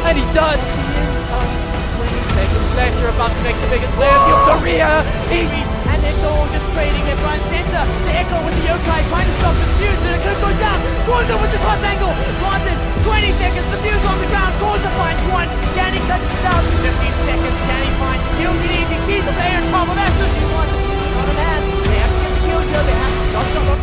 and he does in time. 20 seconds left, you're about to make the biggest play of your career. And they're all just trading left, right, and center. The Echo with the Yokai trying to stop the fuse, and it could go down. Corza with the cross angle. Planted, 20 seconds, the fuse on the ground. Corza finds one. Can he cut it down? 15 seconds. Can he find kills it easy? Sees the player in trouble. That's just one. Not a man. They have to get the kills here. They have to stop.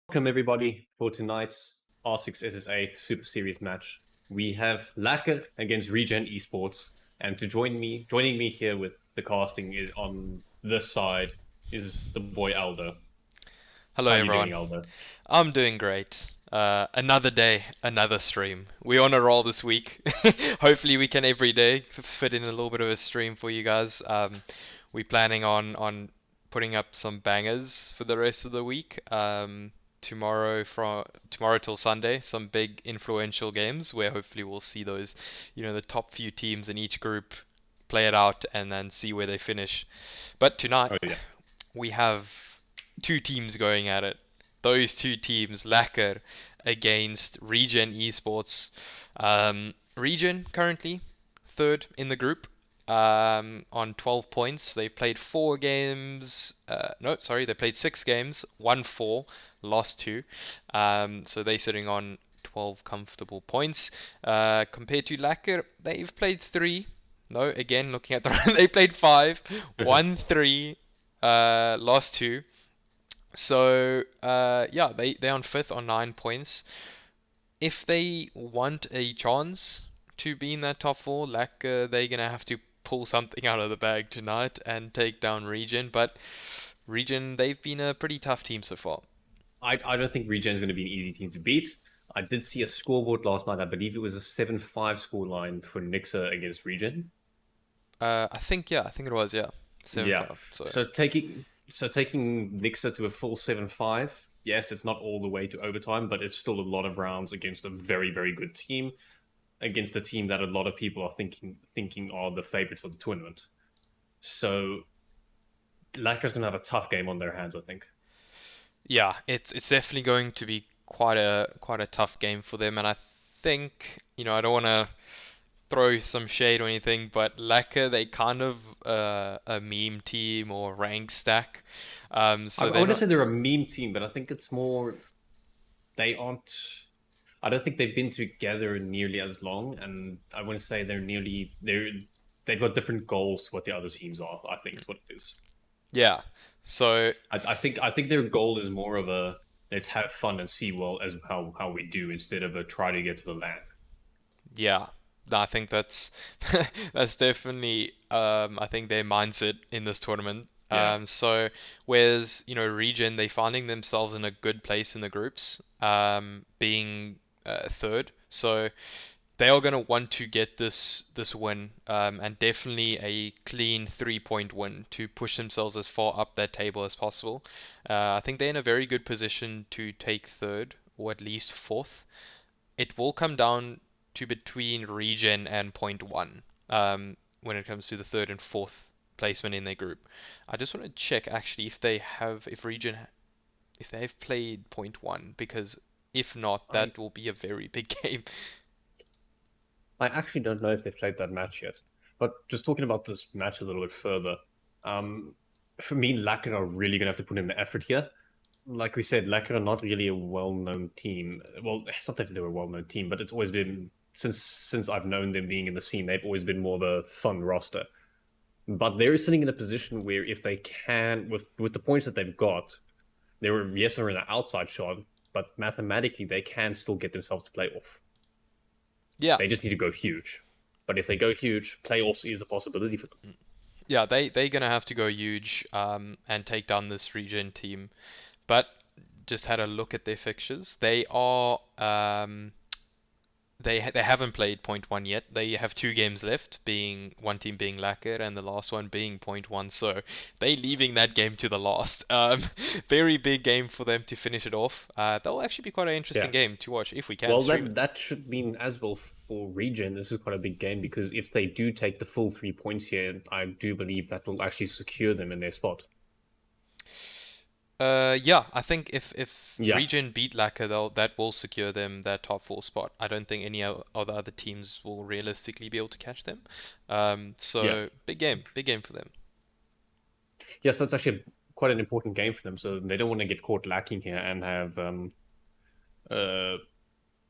Welcome everybody for tonight's R6 SSA Super Series match. We have Lekker against Regen Esports, and joining me here with the casting on this side is the boy Aldo. Hello How everyone. Are you doing, Aldo? I'm doing great. Another day, another stream. We're on a roll this week. Hopefully we can every day fit in a little bit of a stream for you guys. We're planning on putting up some bangers for the rest of the week. Tomorrow till Sunday, some big influential games where hopefully we'll see those, the top few teams in each group play it out and then see where they finish. But tonight we have two teams going at it. Those two teams, Lekker against Regen Esports. Regen currently third in the group on 12 points. They've played 4 games. They played 6 games, won 4, lost 2. So they're sitting on 12 comfortable points. Compared to Lekker, they've played 3. No, again, looking at the they played 5, won 3, lost 2. So they're on 5th on 9 points. If they want a chance to be in that top 4, they're gonna have to pull something out of the bag tonight and take down Regen. But Regen, they've been a pretty tough team so far. I don't think Regen is going to be an easy team to beat. I did see a scoreboard last night. I believe it was a 7-5 scoreline for Nixa against Regen. I think it was 7-5. So taking Nixa to a full 7-5. Yes, it's not all the way to overtime, but it's still a lot of rounds against a very, very good team. Against a team that a lot of people are thinking are the favorites for the tournament. So Lekker's going to have a tough game on their hands, I think. Yeah, it's definitely going to be quite a tough game for them, and I think, I don't want to throw some shade or anything, but Lekker, they kind of a meme team or rank stack. I wouldn't say they're a meme team, but I think it's more they aren't. I don't think they've been together nearly as long, and I wouldn't say they've got different goals to what the other teams are. I think is what it is. Yeah. So I think their goal is more of a let's have fun and see how we do instead of a try to get to the land. Yeah. I think that's that's definitely I think their mindset in this tournament. Yeah. So whereas Regen, they finding themselves in a good place in the groups, being third. So they are going to want to get this win, and definitely a clean 3-point win to push themselves as far up that table as possible. I think they're in a very good position to take third or at least fourth. It will come down to between Regen and point 1 when it comes to the third and fourth placement in their group. I just want to check actually if they've played point 1, because if not, that will be a very big game. I actually don't know if they've played that match yet. But just talking about this match a little bit further, for me, Lekker are really going to have to put in the effort here. Like we said, Lekker are not really a well-known team. Well, it's not that they're a well-known team, but it's always been, since I've known them being in the scene, they've always been more of a fun roster. But they're sitting in a position where if they can, with the points that they've got, they're in an outside shot, but mathematically they can still get themselves to playoff. Yeah. They just need to go huge. But if they go huge, playoffs is a possibility for them. Yeah, they're gonna have to go huge and take down this Regen team. But just had a look at their fixtures. They are they haven't played point one yet. They have 2 games left, being one team being Lekker and the last one being point one. So they leaving that game to the last. Very big game for them to finish it off. That'll actually be quite an interesting Yeah. game to watch if we can Well, stream it. that should mean as well for Regen. This is quite a big game because if they do take the full 3 points here, I do believe that will actually secure them in their spot. Yeah, I think if Yeah. Regen beat Lekker, that will secure them that top 4 spot. I don't think any of the other teams will realistically be able to catch them. So Yeah. big game for them. Yeah, so it's actually quite an important game for them. So they don't want to get caught lacking here and have to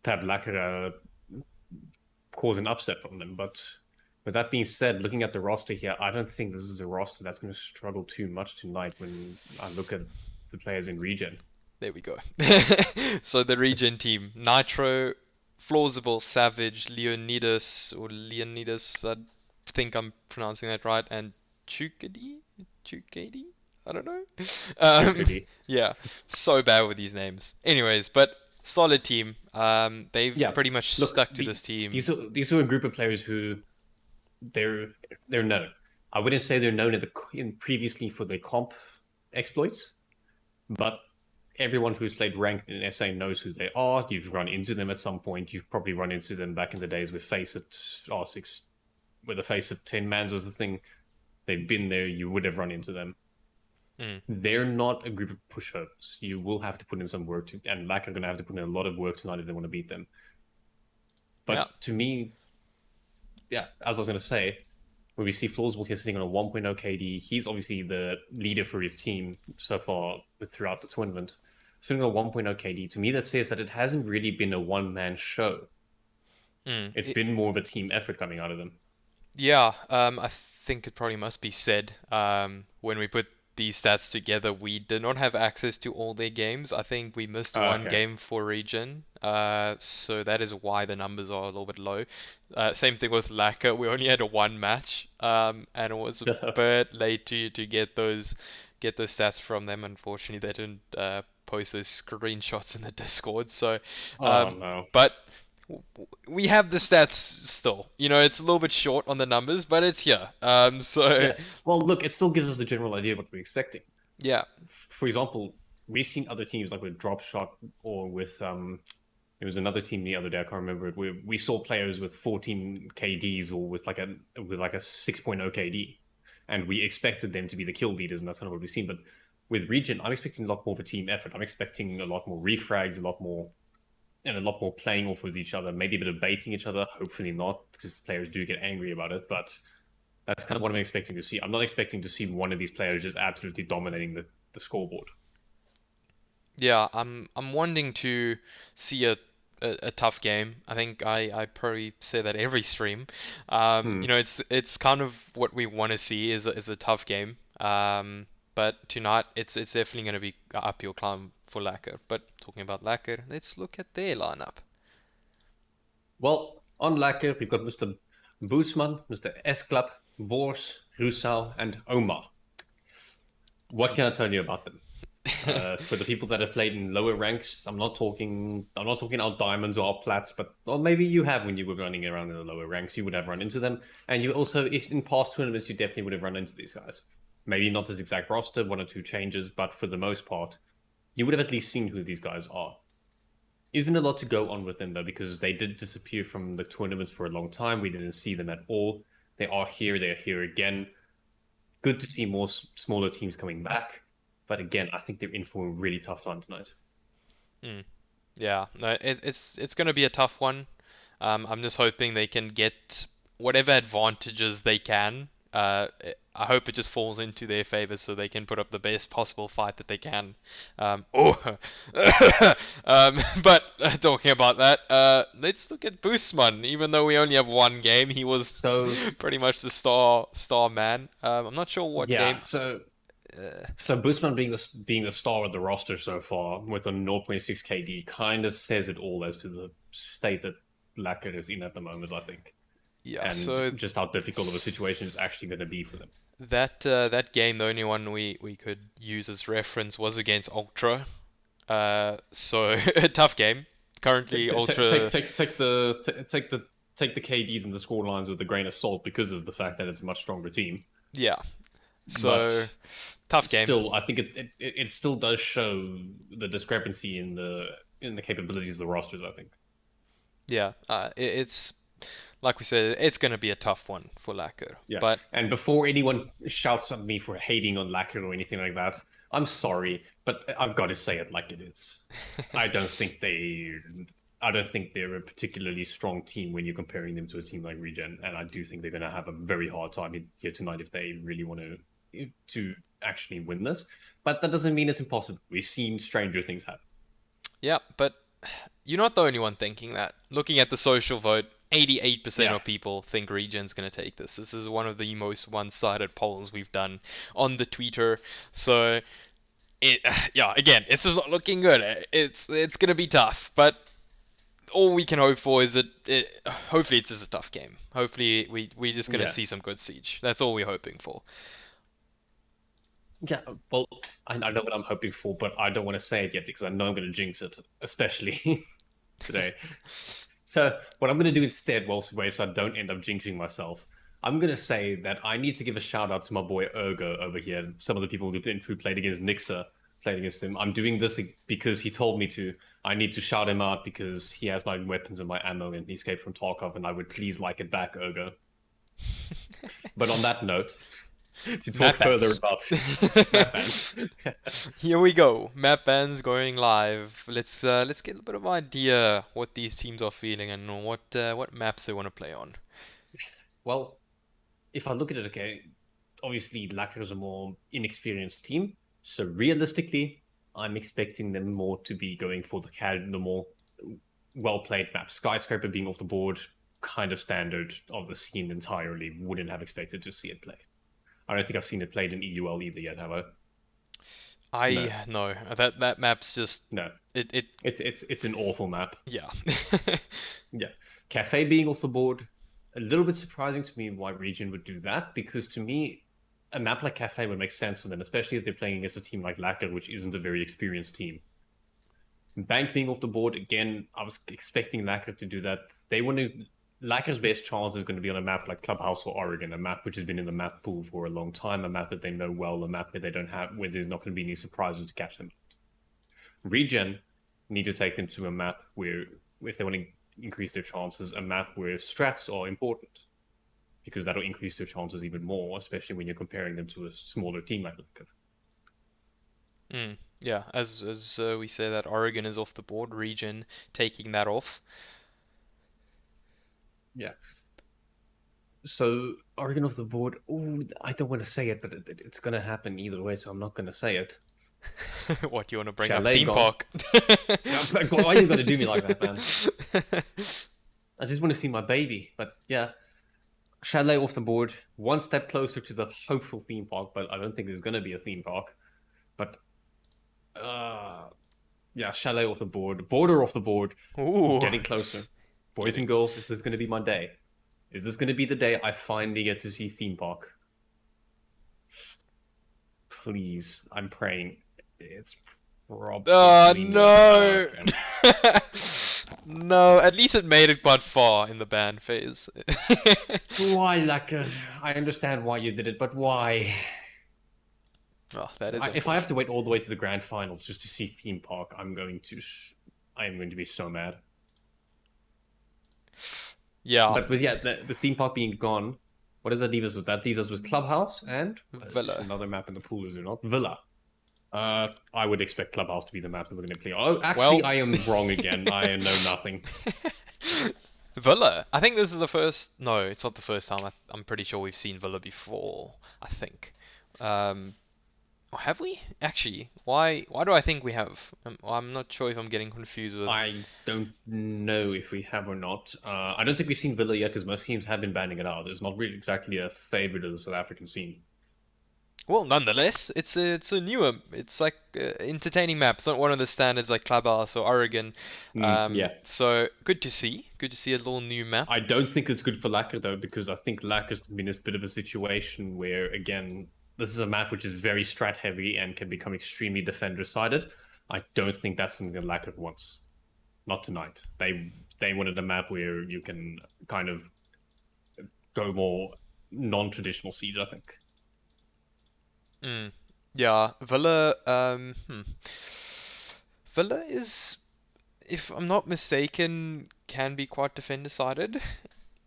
have Lekker cause an upset from them. But with that being said, looking at the roster here, I don't think this is a roster that's going to struggle too much tonight when I look at the players in Regen. There we go. So the Regen team: Nitro, Plausible, Savage, Leonidas, I think I'm pronouncing that right, and Chukadi? I don't know. Chukadi. Yeah, so bad with these names. Anyways, but solid team. They've Yeah, pretty much look, stuck to this team. These are a group of players who they're known. I wouldn't say they're known in previously for their comp exploits, but everyone who's played ranked in SA knows who they are. You've run into them at some point. You've probably run into them back in the days with Face at R6, where the Face at 10 mans was the thing. They've been there. You would have run into them. They're not a group of pushovers. You will have to put in some work, and Lack are going to have to put in a lot of work tonight if they want to beat them. But to me, yeah, as I was going to say, when we see Flawsable here sitting on a 1.0 KD, he's obviously the leader for his team so far throughout the tournament. Sitting on a 1.0 KD, to me that says that it hasn't really been a one-man show. It's been more of a team effort coming out of them. Yeah, I think it probably must be said, when we put these stats together, we did not have access to all their games. I think we missed one game for Regen, so that is why the numbers are a little bit low. Same thing with Laka, we only had a one match, and it was a bit late to get those stats from them. Unfortunately, they didn't post those screenshots in the Discord. So, no. but we have the stats still. You know, it's a little bit short on the numbers, but it's here. Yeah. Well, look, it still gives us a general idea of what we're expecting. Yeah. For example, we've seen other teams like with Drop Shot or with there was another team the other day, I can't remember it, where we saw players with 14 KDs or with like a 6.0 KD, and we expected them to be the kill leaders, and that's kind of what we've seen. But with Regen, I'm expecting a lot more of a team effort. I'm expecting a lot more refrags, a lot more playing off with each other, maybe a bit of baiting each other. Hopefully not, because players do get angry about it. But that's kind of what I'm expecting to see. I'm not expecting to see one of these players just absolutely dominating the scoreboard. Yeah, I'm wanting to see a tough game. I think I probably say that every stream. You know, it's kind of what we want to see is a tough game. But tonight it's definitely going to be an uphill climb for Lekker. But talking about Lekker, let's look at their lineup. Well, on Lekker, we've got Mr. Boosman, Mr. Esklap, Vors, Rusau, and Omar. What can I tell you about them? For the people that have played in lower ranks, I'm not talking out diamonds or out plats, but well, maybe you have when you were running around in the lower ranks, you would have run into them, and you also, if in past tournaments, you definitely would have run into these guys. Maybe not this exact roster, 1 or 2 changes, but for the most part, you would have at least seen who these guys are. Isn't a lot to go on with them though, because they did disappear from the tournaments for a long time. We didn't see them at all. They are here. They're here again. Good to see more smaller teams coming back. But again, I think they're in for a really tough time tonight. Yeah, no, it's going to be a tough one. I'm just hoping they can get whatever advantages they can. I hope it just falls into their favor so they can put up the best possible fight that they can. But talking about that, let's look at Boostman. Even though we only have one game, he was pretty much the star man. I'm not sure what game. So Boostman being the star of the roster so far with a 0.6 KD kind of says it all as to the state that Lekker is in at the moment, I think. Yeah, and so just how difficult of a situation it's actually going to be for them. That game, the only one we could use as reference was against Ultra. So a tough game. currently Ultra. Take the KDs and the score lines with a grain of salt because of the fact that it's a much stronger team. Yeah. So But tough game. still, I think it still does show the discrepancy in the capabilities of the rosters, I think. Yeah. It's like we said, it's going to be a tough one for Lekker. Yeah. But And before anyone shouts at me for hating on Lekker or anything like that, I'm sorry, but I've got to say it like it is. I don't think they're a particularly strong team when you're comparing them to a team like Regen, and I do think they're going to have a very hard time here tonight if they really want to actually win this. But that doesn't mean it's impossible. We've seen stranger things happen. yeah, but you're not the only one thinking that. Looking at the social vote, 88% Yeah. of people think Regen's going to take this. This is one of the most one-sided polls we've done on the Twitter. So, again, it's just not looking good. It's going to be tough, but all we can hope for is that hopefully it's just a tough game. Hopefully we're just going to Yeah. see some good siege. That's all we're hoping for. Yeah, well, I know what I'm hoping for, but I don't want to say it yet because I know I'm going to jinx it, especially today. So what I'm going to do instead, so I don't end up jinxing myself, I'm going to say that I need to give a shout out to my boy Ergo over here. Some of the people who played against Nixa played against him. I'm doing this because he told me to. I need to shout him out because he has my weapons and my ammo and he escaped from Tarkov, and I would please like it back, Ergo. But on that note, to talk Map further bans. about map bans. Here we go. Map bans going live. Let's get a bit of idea what these teams are feeling and what maps they want to play on. Well, if I look at it, okay, obviously Lekker is a more inexperienced team, so realistically, I'm expecting them more to be going for the more well-played map. Skyscraper being off the board, kind of standard of the scene entirely. Wouldn't have expected to see it play. I don't think I've seen it played in EUL either yet, have I? No. That map's just No. it It's an awful map. yeah. Yeah. Cafe being off the board, a little bit surprising to me why Regen would do that, because to me, a map like Cafe would make sense for them, especially if they're playing against a team like Lekker, which isn't a very experienced team. Bank being off the board, again, I was expecting Lekker to do that. Lekker's best chance is going to be on a map like Clubhouse or Oregon, a map which has been in the map pool for a long time, a map that they know well, a map where where there's not going to be any surprises to catch them. Regen need to take them to a map where, if they want to increase their chances, a map where strats are important, because that'll increase their chances even more, especially when you're comparing them to a smaller team like Lekker. Yeah, as we say that Oregon is off the board, Regen taking that off. Yeah. So Oregon off the board. Oh, I don't want to say it, but it's gonna happen either way, so I'm not gonna say it. What, you want to bring Chalet up theme gone. park? Why are you gonna do me like that, man? I just want to see my baby. But yeah, Chalet off the board, one step closer to the hopeful theme park, but I don't think there's gonna be a theme park. But yeah, Chalet off the board, Border off the board, Ooh. getting closer. Boys and girls, is this gonna be my day? Is this gonna be the day I finally get to see theme park? Please, I'm praying. It's probably no. not. No, at least it made it quite far in the ban phase. Why, Lekker? I understand why you did it, but why? Oh, that is If I have to wait all the way to the grand finals just to see theme park, I am going to be so mad. Yeah. But with the theme park being gone, what does that leave us with? That leaves us with Clubhouse and Villa. Another map in the pool, is there not? Villa. I would expect Clubhouse to be the map that we're going to play. Oh, actually, I am wrong again. I know nothing. Villa. I think this is the first. No, it's not the first time. I'm pretty sure we've seen Villa before. I think. Have we? Actually, why do I think we have? I'm not sure if I'm getting confused with. I don't know if we have or not. I don't think we've seen Villa yet because most teams have been banning it out. It's not really exactly a favorite of the South African scene. Well, nonetheless, it's a newer. It's like entertaining map. It's not one of the standards like Clubhouse or Oregon. Yeah. So good to see. Good to see a little new map. I don't think it's good for Lekker though, because I think Lekker's been in this bit of a situation where, again, this is a map which is very strat heavy and can become extremely defender sided. I don't think that's something that Lekker wants. not tonight. They wanted a map where you can kind of go more non-traditional siege, I think. Mm. Yeah, Villa. Villa is, if I'm not mistaken, can be quite defender-sided.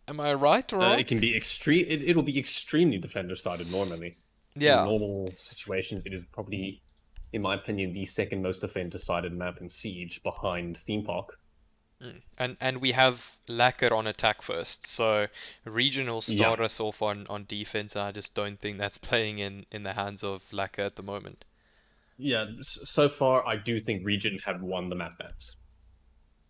Am I right or wrong? It can be extreme. It'll be extremely defender-sided normally. In Yeah. normal situations, it is probably, in my opinion, the second most defender-sided map in Siege behind Theme Park. And we have Lekker on attack first, so Regen will Yeah, start us off on defense. And I just don't think that's playing in the hands of Lekker at the moment. yeah. So far, I do think Regen have won the map maps.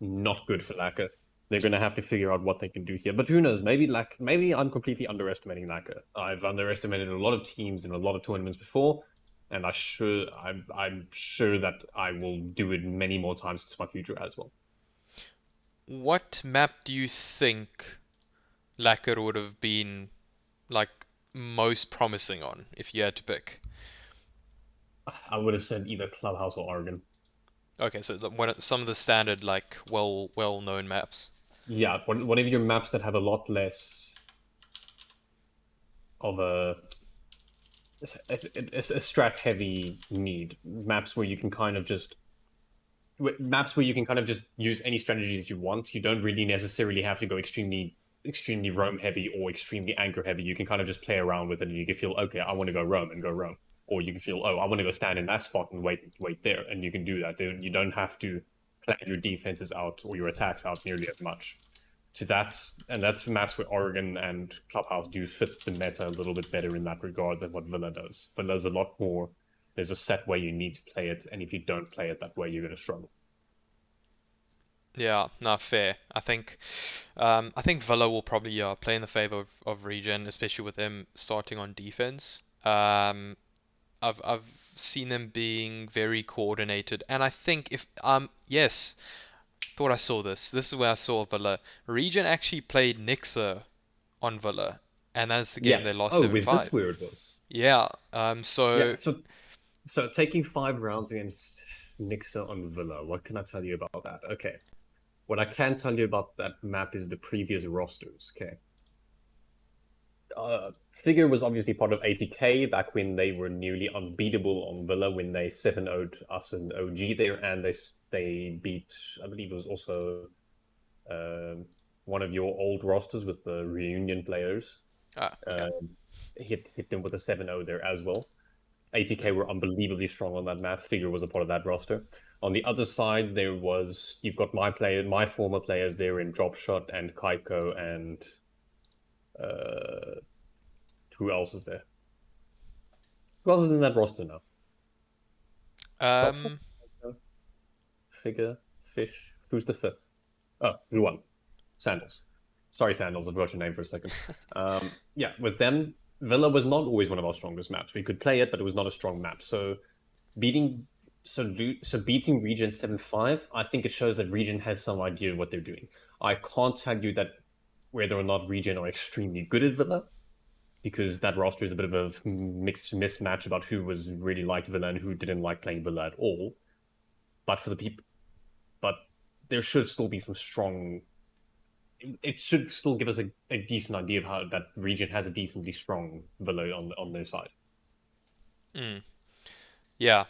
Not good for Laka. They're going to have to figure out what they can do here. But who knows? Maybe I'm completely underestimating Laka. I've underestimated a lot of teams in a lot of tournaments before, and I'm sure that I will do it many more times into my future as well. What map do you think Lekker would have been like most promising on if you had to pick? I would have said either Clubhouse or Oregon. Okay, so some of the standard like well known maps. Yeah, one of your maps that have a lot less of a strat heavy need. Maps where you can kind of just use any strategy that you want. You don't really necessarily have to go extremely roam heavy or extremely anchor heavy. You can kind of just play around with it, and you can feel, okay, I want to go roam and go roam, or you can feel, oh, I want to go stand in that spot and wait there, and you can do that. You don't have to plan your defenses out or your attacks out nearly as much. So that's maps where Oregon and Clubhouse do fit the meta a little bit better in that regard than what Villa does. Villa's a lot more. There's a set way you need to play it, and if you don't play it that way, you're going to struggle. Yeah, not fair. I think Villa will probably play in the favor of Regen, especially with them starting on defense. I've seen them being very coordinated, and I think if yes, thought I saw this. This is where I saw Villa. Regen actually played Nixa on Villa, and that's the game Yeah. they lost Oh, is this 7-5. where it was? Yeah. Yeah. So So taking 5 rounds against Nixa on Villa, what can I tell you about that? Okay. What I can tell you about that map is the previous rosters. Okay. Figure was obviously part of ATK back when they were nearly unbeatable on Villa when they 7-0'd us in OG there, and they beat, I believe it was also one of your old rosters with the reunion players. yeah. Hit them with a 7-0 there as well. ATK were unbelievably strong on that map. Figure was a part of that roster. On the other side, you've got my former players there in Dropshot and Kaiko and who else is there? Who else is in that roster now? Dropshot, Um, Kaiko, Figure, Fish. Who's the fifth? Oh, who won? Sandals. Sorry, Sandals, I forgot your name for a second. Yeah, with them, Villa was not always one of our strongest maps. We could play it, but it was not a strong map. So beating Regen 7-5, I think it shows that Regen has some idea of what they're doing. I can't tell you that whether or not Regen are extremely good at Villa, because that roster is a bit of a mixed mismatch about who was really liked Villa and who didn't like playing Villa at all. But for the people, but there should still be some strong. It should still give us a decent idea of how that Regen has a decently strong Villa on their side. mm, yeah.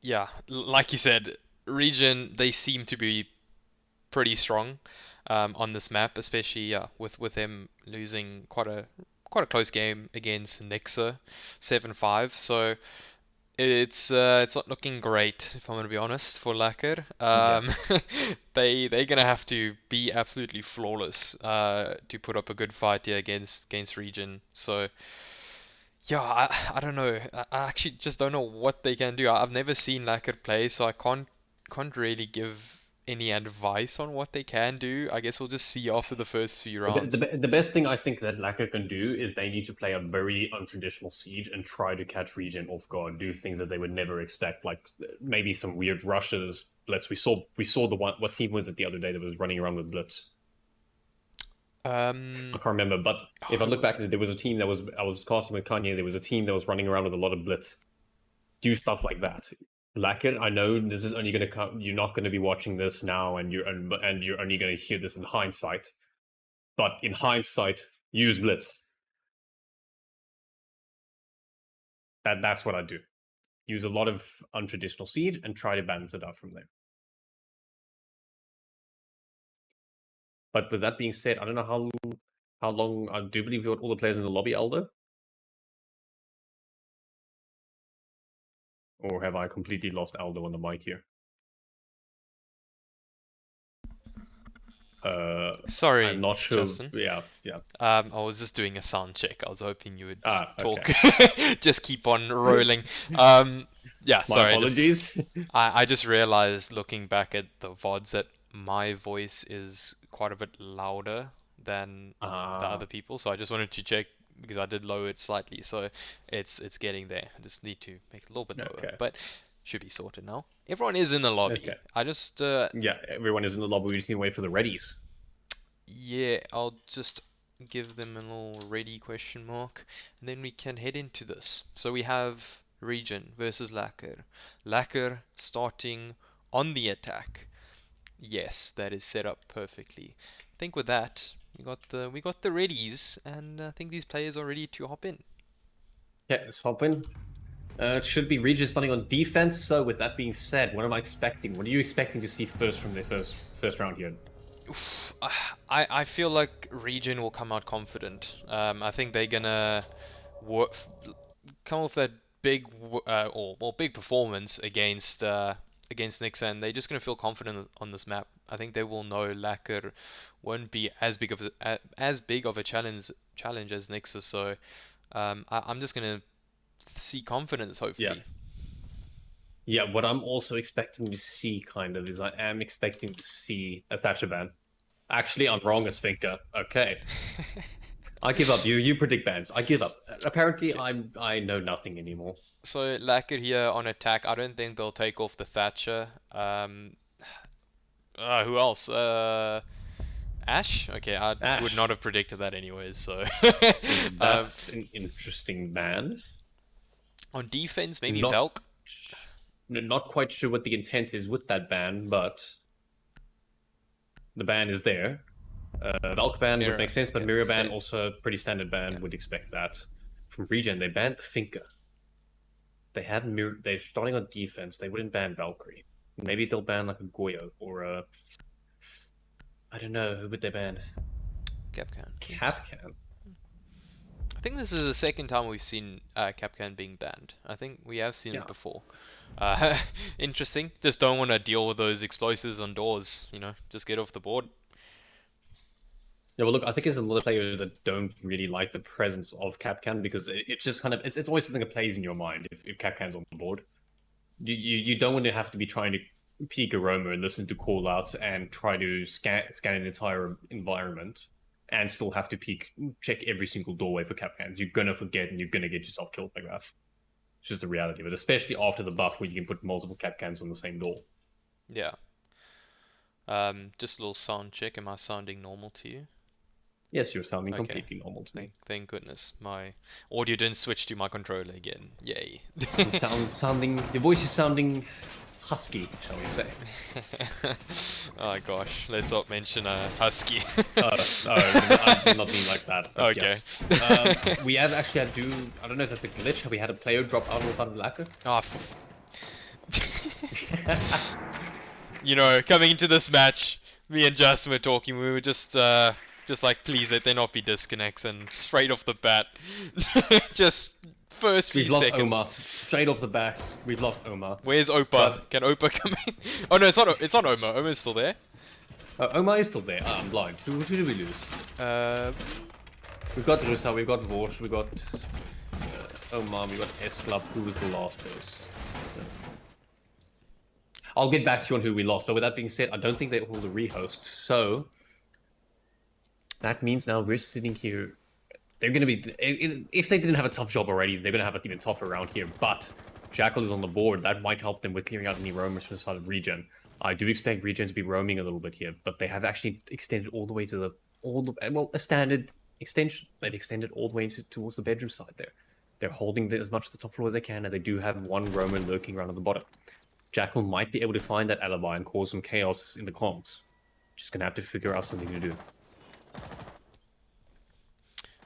Yeah. Like you said, Regen they seem to be pretty strong on this map, especially with him losing quite a close game against Nixa 7-5. So it's not looking great if I'm gonna be honest for Lekker. Yeah. They're gonna have to be absolutely flawless to put up a good fight here against Regen. So yeah, I don't know. I actually just don't know what they can do. I've never seen Lekker play, so I can't really give any advice on what they can do. I guess we'll just see after the first few rounds. The best thing I think that Laka can do is they need to play a very untraditional siege and try to catch Regen off guard, do things that they would never expect, like maybe some weird rushes, blitz. We saw the one. What team was it the other day that was running around with blitz? I can't remember, but if I look back at it, there was a team that was I was casting with Kanye. There was a team that was running around with a lot of blitz. Do stuff like that. Lekker, I know this is only going to come. You're not going to be watching this now, and you're only going to hear this in hindsight. But in hindsight, use Blitz. That's what I do. Use a lot of untraditional seed and try to balance it out from there. But with that being said, I don't know how long. I do believe we got all the players in the lobby, Aldo. Or have I completely lost Aldo on the mic here? Sorry, I'm not sure. Justin. Yeah. I was just doing a sound check. I was hoping you would talk. Okay. Just keep on rolling. Yeah, My sorry. apologies. I just realized looking back at the VODs that my voice is quite a bit louder than the other people, so I just wanted to check because I did lower it slightly, so it's getting there. I just need to make it a little bit lower, but should be sorted now. Everyone is in the lobby. Okay. I just yeah, everyone is in the lobby. We just need to wait for the readies. Yeah, I'll just give them a little ready question mark, and then we can head into this. So we have Regen versus Lekker. Lekker starting on the attack. Yes, that is set up perfectly. I think with that, we got the readies, and I think these players are ready to hop in. Yeah, let's hop in. It should be Regen starting on defense. So with that being said, what am I expecting? What are you expecting to see first from the first round here? I feel like Regen will come out confident. I think they're gonna come off that big big performance against Nixa, and they're just gonna feel confident on this map. I think they will know Lekker won't be as big of a challenge as Nixa. So I'm just gonna see confidence, hopefully. Yeah, what I'm also expecting to see, kind of, is I am expecting to see a Thatcher ban. Actually, I'm wrong as thinker. Okay. I give up. You predict bans. I give up. Apparently, I know nothing anymore. So Lekker here on attack. I don't think they'll take off the Thatcher. Who else? Ash? Okay, I would not have predicted that anyways, so... That's an interesting ban. On defense, maybe Velk? Not quite sure what the intent is with that ban, but the ban is there. Valk ban would make sense, but Mirror ban also a pretty standard ban. Would expect that. From Regen, they banned the Finker. They have Mirror. They're starting on defense. They wouldn't ban Valkyrie. Maybe they'll ban like a Goyo or a. I don't know. Who would they ban? Capcan. Capcan. I think this is the second time we've seen Capcan being banned. I think we have seen it before. Interesting. Just don't want to deal with those explosives on doors. You know, just get off the board. Yeah, well, look, I think there's a lot of players that don't really like the presence of Capcan because it's just kind of it's always something that plays in your mind if Capcan's on the board. You don't want to have to be trying to peek a roamer and listen to call outs and try to scan an entire environment and still have to check every single doorway for Capcans. You're gonna forget and you're gonna get yourself killed like that. It's just the reality, but especially after the buff where you can put multiple Capcans on the same door. Yeah. Just a little sound check. Am I sounding normal to you? Yes, you're sounding completely normal to me. Thank goodness. My audio didn't switch to my controller again. Yay. Your voice is sounding husky, shall we say. Oh gosh, let's not mention husky. I did not mean like that. Okay. Yes. We have actually I don't know if that's a glitch. Have we had a player drop out on the side of Lekker? You know, coming into this match, me and Justin were talking, we were just like, please let there not be disconnects, and straight off the bat, just first few seconds. We've lost Omar. Straight off the bat, we've lost Omar. Where's Opa? Can Opa come in? Oh no, it's not Omar. Omar's still there. Omar is still there. I'm blind. Who did we lose? We've got Rusa, we've got Vorsh, we've got Omar, we've got S-Club. Who was the last place? I'll get back to you on who we lost, but with that being said, I don't think they hold a rehost, so that means now we're sitting here. They're going to be, if they didn't have a tough job already, they're going to have it even tougher around here, but Jackal is on the board. That might help them with clearing out any roamers from the side of Regen. I do expect Regen to be roaming a little bit here, but they have actually extended all the way to a standard extension. They've extended all the way towards the bedroom side there. They're holding as much of the top floor as they can, and they do have one roamer lurking around on the bottom. Jackal might be able to find that alibi and cause some chaos in the comms. Just gonna have to figure out something to do.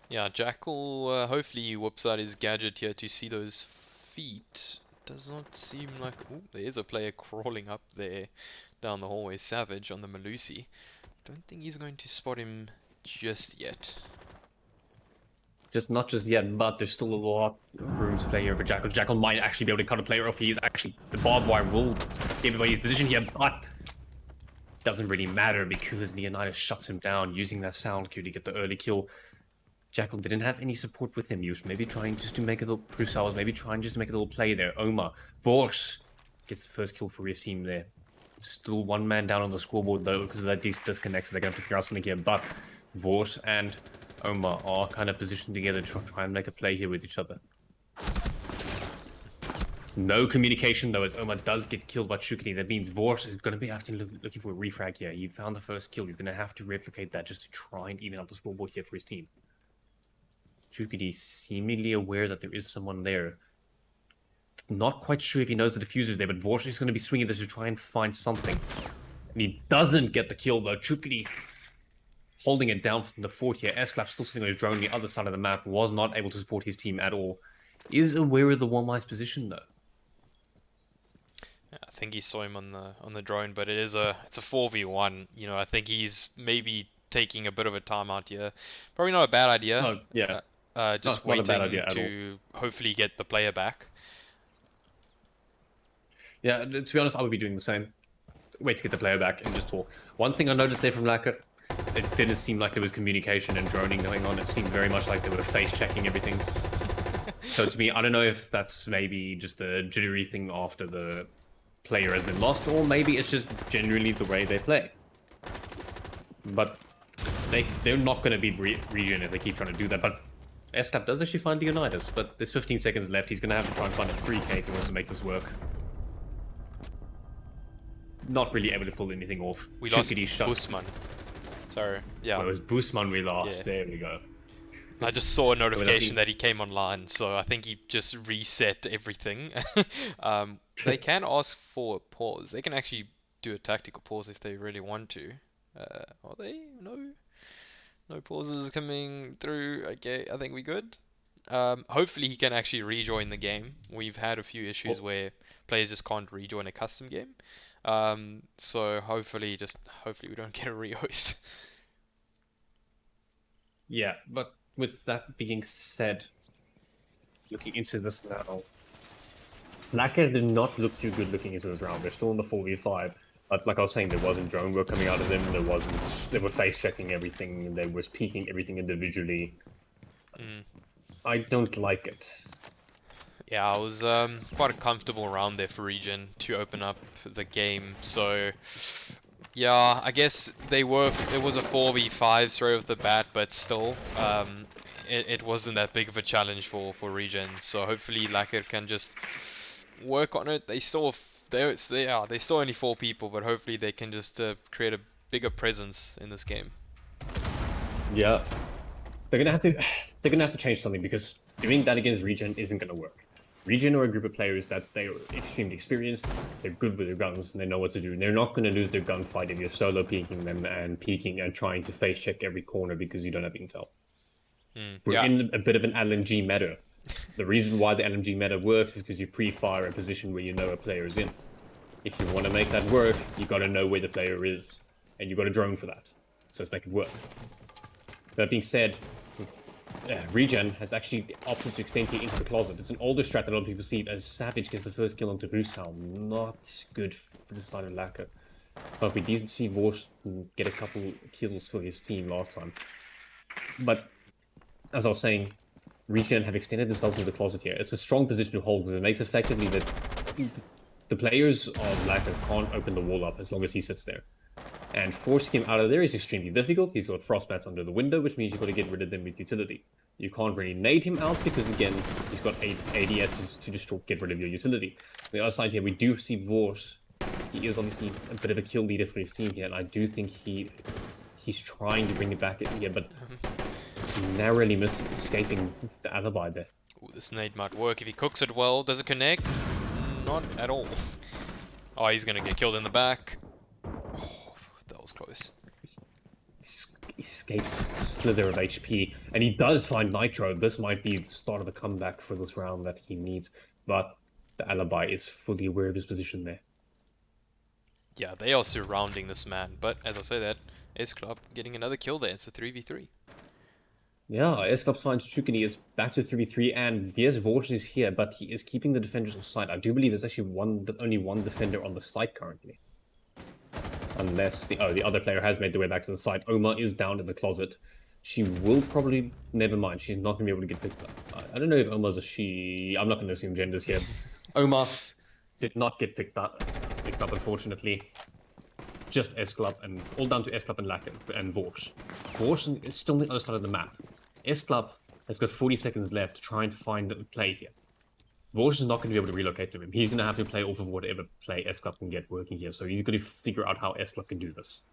Yeah, Jackal, hopefully he whips out his gadget here to see those feet. Does not seem like... Oh, there is a player crawling up there down the hallway. Savage on the Malusi. Don't think he's going to spot him just yet. Just not just yet, but there's still a lot of room to play here for Jackal. Jackal might actually be able to cut a player off. He's actually... The barbed wire will give away his position here, but... Doesn't really matter because Leonidas shuts him down using that sound cue to get the early kill. Jackal didn't have any support with him. He was maybe trying just to make a little... Prusal was maybe trying just to make a little play there. Omar. Vors gets the first kill for his team there. Still one man down on the scoreboard though because of that disconnect, so they're going to have to figure out something here. But Vors and Omar are kind of positioned together to try and make a play here with each other. No communication though, as Omar does get killed by Chukini. That means Vors is going to be looking for a refrag here. He found the first kill. He's going to have to replicate that just to try and even out the scoreboard here for his team. Chukini seemingly aware that there is someone there. Not quite sure if he knows the diffuser's there, but Vors is going to be swinging this to try and find something. And he doesn't get the kill though. Chukini holding it down from the fort here. S-Clap still sitting on his drone on the other side of the map. Was not able to support his team at all. Is aware of the one-wise position though. Yeah, I think he saw him on the drone, but it's a 4v1. You know, I think he's maybe taking a bit of a timeout here. Probably not a bad idea. Oh, yeah. Just not a waiting bad idea at to hopefully get the player back. Yeah, to be honest, I would be doing the same. Wait to get the player back and just talk. One thing I noticed there from Lekker, it didn't seem like there was communication and droning going on. It seemed very much like they were face-checking everything. So to me, I don't know if that's maybe just a jittery thing after the player has been lost, or maybe it's just genuinely the way they play. But they're not going to beat Regen if they keep trying to do that. But S-Clap does actually find Leonidas, but there's 15 seconds left. He's going to have to try and find a 3k if he wants to make this work. Not really able to pull anything off. We lost Busman. Sorry, yeah. Well, it was Busman we lost. Yeah. There we go. I just saw a notification that he came online, so I think he just reset everything. They can ask for a pause. They can actually do a tactical pause if they really want to. Are they? No pauses coming through. Okay, I think we're good. Hopefully he can actually rejoin the game. We've had a few issues where players just can't rejoin a custom game. So hopefully we don't get a rehost. Yeah, but with that being said, looking into this now, Lekker did not look too good looking into this round. They're still in the 4v5. But like I was saying, there wasn't drone work coming out of them. They were face checking everything. They was peeking everything individually. I don't like it. Yeah, it was quite a comfortable round there for Regen to open up the game. So yeah, I guess it was a 4v5 straight off the bat, but still, it wasn't that big of a challenge for Regen. So hopefully Lekker can just work on it. They're still only 4 people, but hopefully they can just create a bigger presence in this game. Yeah, they're gonna have to change something, because doing that against Regen isn't gonna work. Regen are a group of players that they are extremely experienced, they're good with their guns, and they know what to do. And they're not going to lose their gunfight if you're solo peeking them and peeking and trying to face check every corner because you don't have intel. We're in a bit of an LMG meta. The reason why the LMG meta works is because you pre-fire a position where you know a player is in. If you want to make that work, you got to know where the player is, and you got a drone for that. So let's make it work. That being said, Regen has actually opted to extend here into the closet. It's an older strat that a lot of people see as Savage gets the first kill onto Rusal. Not good for the side of Lekker. But we did see Vors get a couple kills for his team last time. But as I was saying, Regen have extended themselves into the closet here. It's a strong position to hold, because it makes effectively that the players of Lekker can't open the wall up as long as he sits there. And forcing him out of there is extremely difficult. He's got frostbats under the window, which means you've got to get rid of them with utility. You can't really nade him out because, again, he's got ADSs to just get rid of your utility. On the other side here, we do see Vors. He is obviously a bit of a kill leader for his team here, and I do think he's trying to bring it back in here, but he narrowly missed escaping the alibi there. Ooh, this nade might work if he cooks it well. Does it connect? Not at all. Oh, he's gonna get killed in the back. Oh, that was close. Escapes with a slither of HP, and he does find Nitro. This might be the start of a comeback for this round that he needs, but the Alibi is fully aware of his position there. Yeah, they are surrounding this man, but as I say that, S Club getting another kill there. It's a 3v3. Yeah, S-Club finds Chukini is back to 3v3, and VS Vorsh is here, but he is keeping the defenders off site. I do believe there's actually only one defender on the site currently. Unless the other player has made their way back to the site. Oma is down in the closet. She will probably... Never mind, she's not going to be able to get picked up. I don't know if Oma's a she... I'm not going to assume genders here. Oma did not get picked up, unfortunately. Just S-Club, and all down to S-Club and Lekker and Vorsh. Vorsh is still on the other side of the map. S-Club has got 40 seconds left to try and find a play here. Vorsh is not going to be able to relocate to him. He's going to have to play off of whatever play S-Club can get working here, so he's going to figure out how S-Club can do this.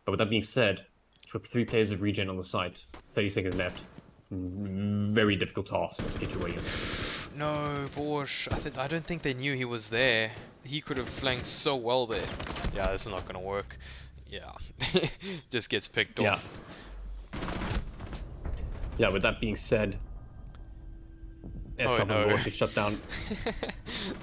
But with that being said, for 3 players of Regen on the site, 30 seconds left, very difficult task to get your way in. No, Vorsh. I don't think they knew he was there. He could have flanked so well there. Yeah, this is not gonna work. Yeah, just gets picked off. Yeah, with that being said, S-Club and Vorsh get shut down.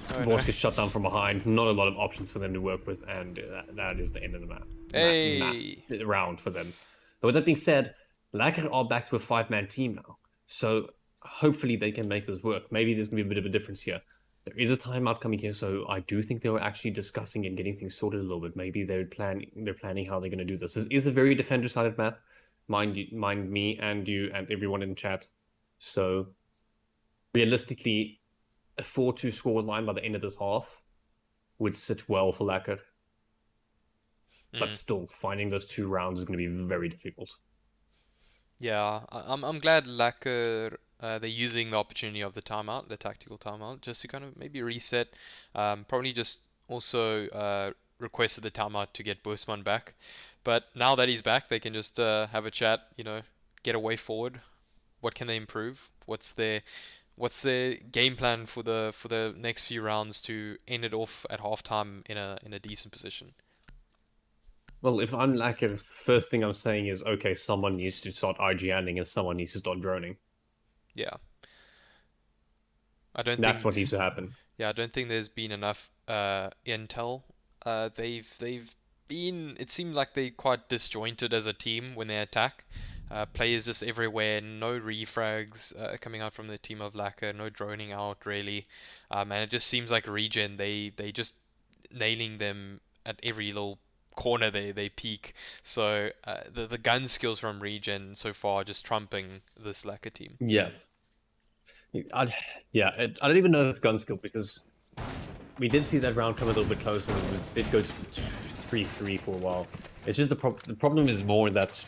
Vorsh gets shut down from behind. Not a lot of options for them to work with, and that is the end of the map. Hey! Round for them. But with that being said, Lekker are back to a 5-man team now. So hopefully they can make this work. Maybe there's going to be a bit of a difference here. There is a timeout coming here, so I do think they were actually discussing and getting things sorted a little bit. Maybe they're planning how they're going to do this. This is a very defender-sided map. Mind me and you and everyone in chat. So realistically, a 4-2 score line by the end of this half would sit well for Lekker. But still, finding those 2 rounds is going to be very difficult. Yeah, I'm glad Lekker they're using the opportunity of the timeout, the tactical timeout, just to kind of maybe reset. Probably just also requested the timeout to get Bursman back. But now that he's back, they can just have a chat. You know, get a way forward. What can they improve? What's their game plan for the next few rounds to end it off at halftime in a decent position? Well, if I'm Lekker, the first thing I'm saying is, okay, someone needs to start IGNing and someone needs to start droning. Yeah. That's what needs to happen. Yeah, I don't think there's been enough intel. They've been. It seemed like they're quite disjointed as a team when they attack. Players just everywhere. No refrags coming out from the team of Lekker. No droning out really. And it just seems like Regen. They just nailing them at every little corner they peak. So the gun skills from Regen so far just trumping this Lekker team. Yeah. I don't even know if it's gun skill, because we did see that round come a little bit closer. It did go to 3-3 for a while. It's just the problem is more that,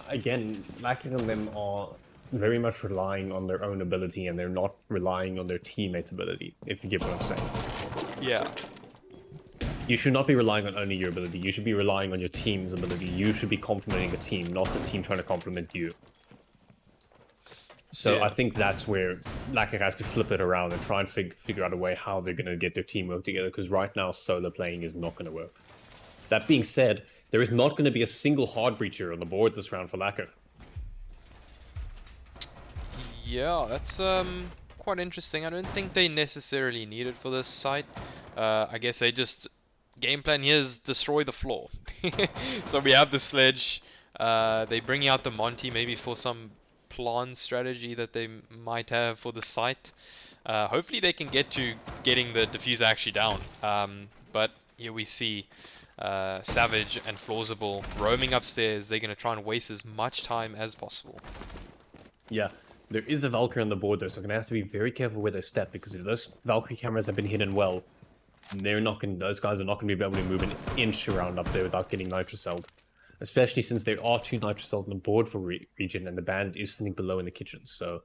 again, Lekker and them are very much relying on their own ability, and they're not relying on their teammates' ability, if you get what I'm saying. Yeah. You should not be relying on only your ability. You should be relying on your team's ability. You should be complementing the team, not the team trying to complement you. So yeah. I think that's where Lekker has to flip it around and try and figure out a way how they're going to get their teamwork together, because right now solo playing is not going to work. That being said, there is not going to be a single hard breacher on the board this round for Lekker. Yeah, that's quite interesting. I don't think they necessarily need it for this site. I guess they just... Game plan here is destroy the floor. So we have the sledge. They bring out the Monty maybe for some plan strategy that they might have for the site. Hopefully they can get to getting the diffuser actually down. But here we see Savage and Plausible roaming upstairs. They're going to try and waste as much time as possible. Yeah, there is a Valkyrie on the board though, so they're going to have to be very careful where they step, because if those Valkyrie cameras have been hidden well, those guys are not going to be able to move an inch around up there without getting nitrocelled. Especially since there are 2 nitrocells on the board for Regen, and the bandit is sitting below in the kitchen, so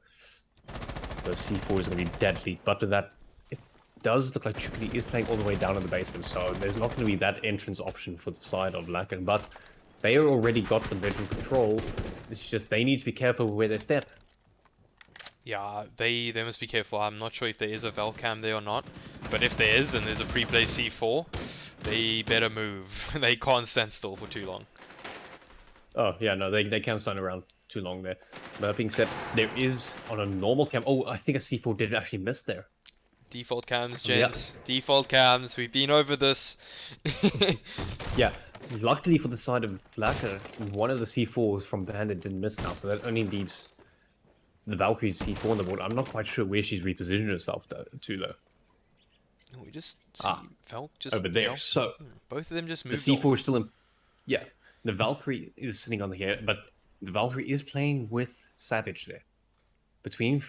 the C4 is going to be deadly. But with that, it does look like Chukli is playing all the way down in the basement, so there's not going to be that entrance option for the side of Lekker, but they already got the bedroom control. It's just they need to be careful where they step. Yeah, they must be careful. I'm not sure if there is a Valcam there or not, but if there is and there's a pre-play C4, they better move. They can't stand still for too long. Oh, yeah, no, they can't stand around too long there. But that being said, there is on a normal cam. Oh, I think a C4 did actually miss there. Default cams, Yeah. gents. Default cams. We've been over this. Yeah, luckily for the side of Lekker, one of the C4s from Bandit didn't miss now, so that only leaves the Valkyrie's C4 on the board. I'm not quite sure where she's repositioned herself though. We just see Valk just Over there. jump. So Both of them just the moved C4 off. is still in. Yeah, the Valkyrie is sitting on here, but the Valkyrie is playing with Savage there. Between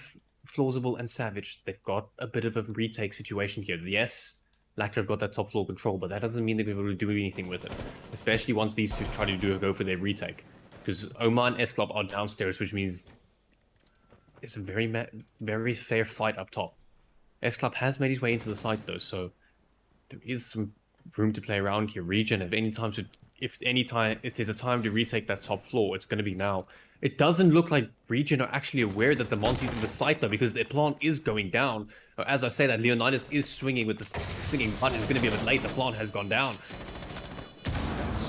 Plausible and Savage, they've got a bit of a retake situation here. Yes, Lekker have got that top floor control, but that doesn't mean they're going to do anything with it. Especially once these two try to go for their retake. Because Omar and S Club are downstairs, which means it's a very fair fight up top. S Club has made his way into the site though, so there is some room to play around here. Regen, if there's a time to retake that top floor, it's going to be now. It doesn't look like Regen are actually aware that the Monty's in the site though, because their plant is going down. As I say that, Leonidas is swinging with the swinging button. It's going to be a bit late. The plant has gone down.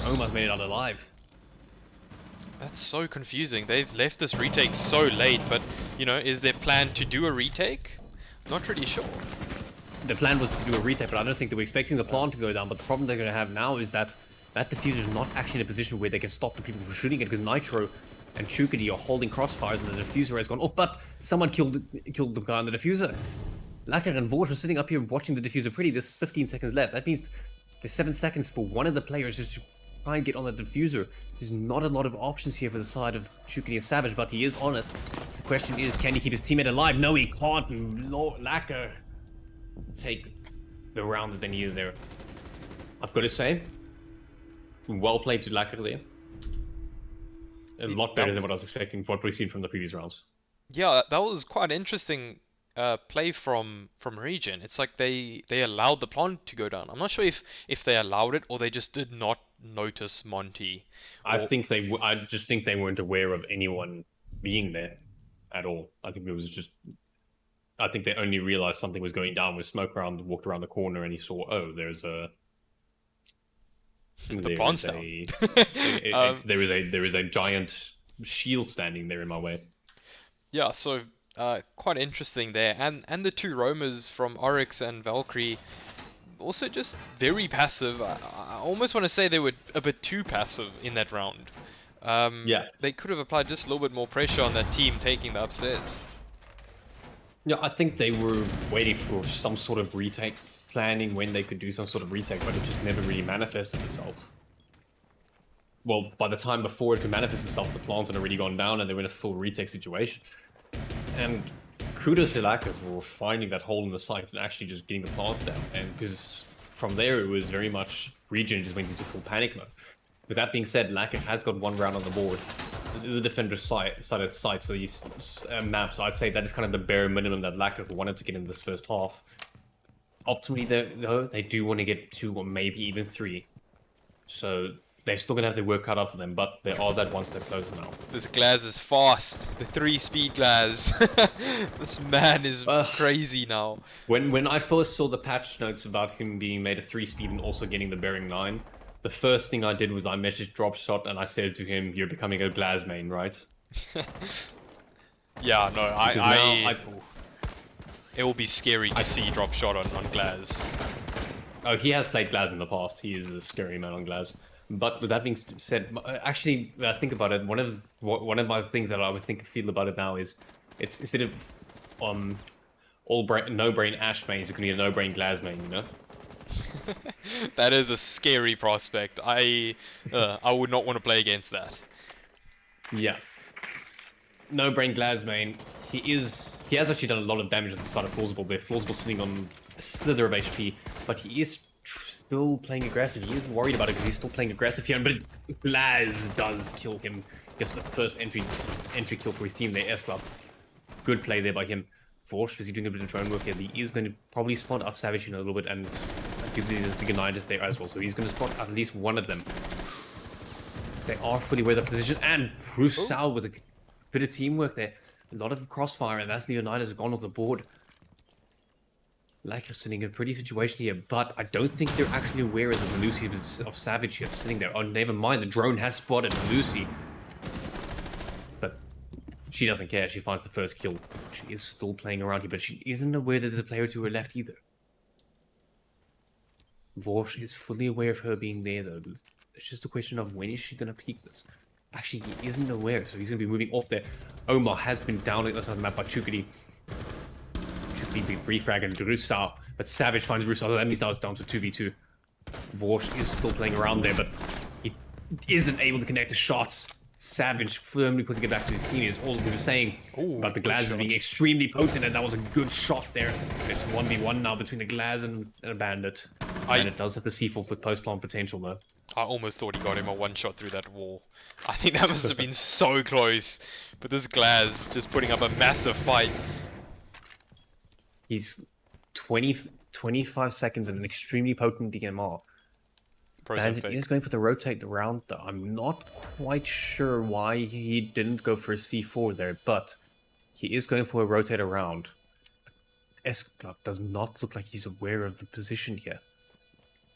Omar's made it out alive. That's so confusing. They've left this retake so late, but, you know, is their plan to do a retake? Not really sure. The plan was to do a retake, but I don't think they were expecting the plant to go down. But the problem they're going to have now is that diffuser is not actually in a position where they can stop the people from shooting it, because Nitro and Chukadi are holding crossfires and the diffuser has gone off. But someone killed the guy on the diffuser. Lekker and Vorsh are sitting up here watching the diffuser pretty. There's 15 seconds left. That means there's 7 seconds for one of the players just to try and get on the diffuser. There's not a lot of options here for the side of Chukadi and Savage, but he is on it. The question is, can he keep his teammate alive? No, he can't. And Lekker take the round that they needed there. I've got to say, well played to Lekker there. A lot better than what I was expecting for what we've seen from the previous rounds. Yeah, that was quite interesting play from Regen. It's like they allowed the plant to go down. I'm not sure if they allowed it or they just did not notice Monty. I just think they weren't aware of anyone being there at all. I think they only realized something was going down with smoke around, walked around the corner, and he saw, oh, there's a the plant's down. there is a giant shield standing there in my way. Yeah, so quite interesting there, and the two roamers from Oryx and Valkyrie also just very passive. I almost want to say they were a bit too passive in that round. Yeah, they could have applied just a little bit more pressure on that team taking the upstairs. Yeah, I think they were waiting for some sort of retake, planning when they could do some sort of retake, but it just never really manifested itself. Well, by the time before it could manifest itself, the plants had already gone down and they were in a full retake situation. And kudos to Lekker for finding that hole in the site and actually just getting the plant down. And because from there it was very much Regen just went into full panic mode. With that being said, Lekker has got one round on the board. This is a defender's side of site, so he's map. So I'd say that is kind of the bare minimum that Lekker wanted to get in this first half. Optimally, though, they do want to get 2 or maybe even 3. So they're still going to have their work cut out for them, but they are that one step closer now. This Glaz is fast. The 3-speed Glaz. This man is crazy now. When I first saw the patch notes about him being made a 3-speed and also getting the bearing 9, the first thing I did was I messaged Dropshot and I said to him, "You're becoming a Glaz main, right?" Yeah, no, it will be scary to see Dropshot on Glaz. Oh, he has played Glaz in the past. He is a scary man on Glaz. But with that being said, actually, when I think about it, one of my things that I would feel about it now is, it's instead of no brain Ash main, it's gonna be a no brain Glaz main, you know? That is a scary prospect. I would not want to play against that. Yeah. No brain Glaz main. He has actually done a lot of damage on the side of Plausible. They're Plausible sitting on a slither of HP, but he is still playing aggressive. He isn't worried about it because he's still playing aggressive here. But Glaz does kill him. Gets the first entry kill for his team there, S Club. Good play there by him. Vorsh is doing a bit of drone work here. He is going to probably spot out Savage in a little bit, and I do believe there's the Genitis there as well. So he's going to spot at least one of them. They are fully aware of the position, and Bruce Sal with a bit of teamwork there. A lot of crossfire, and that's Leonidas gone off the board. Lekker sitting in a pretty situation here, but I don't think they're actually aware of the Lucy of Savage here sitting there. Oh, never mind, the drone has spotted Lucy. But she doesn't care, she finds the first kill. She is still playing around here, but she isn't aware that there's a player to her left either. Vorsh is fully aware of her being there though. It's just a question of when is she going to peek this. Actually, he isn't aware, so he's going to be moving off there. Omar has been down on the side of the map by Chukudi. Be refragging Rusau, but Savage finds Rusau. That means now it's down to 2v2. Vorsh is still playing around there, but he isn't able to connect the shots. Savage firmly putting it back to his teammates. All we were saying about the Glaz being extremely potent, and that was a good shot there. It's 1v1 now between the Glaz and a Bandit. And it does have the C4 with post-plant potential though. I almost thought he got him a one shot through that wall. I think that must have been so close. But this Glaz just putting up a massive fight. He's 25 seconds and an extremely potent DMR. Bandit is going for the rotate around though. I'm not quite sure why he didn't go for a C4 there, but he is going for a rotate around. S-Club does not look like he's aware of the position here.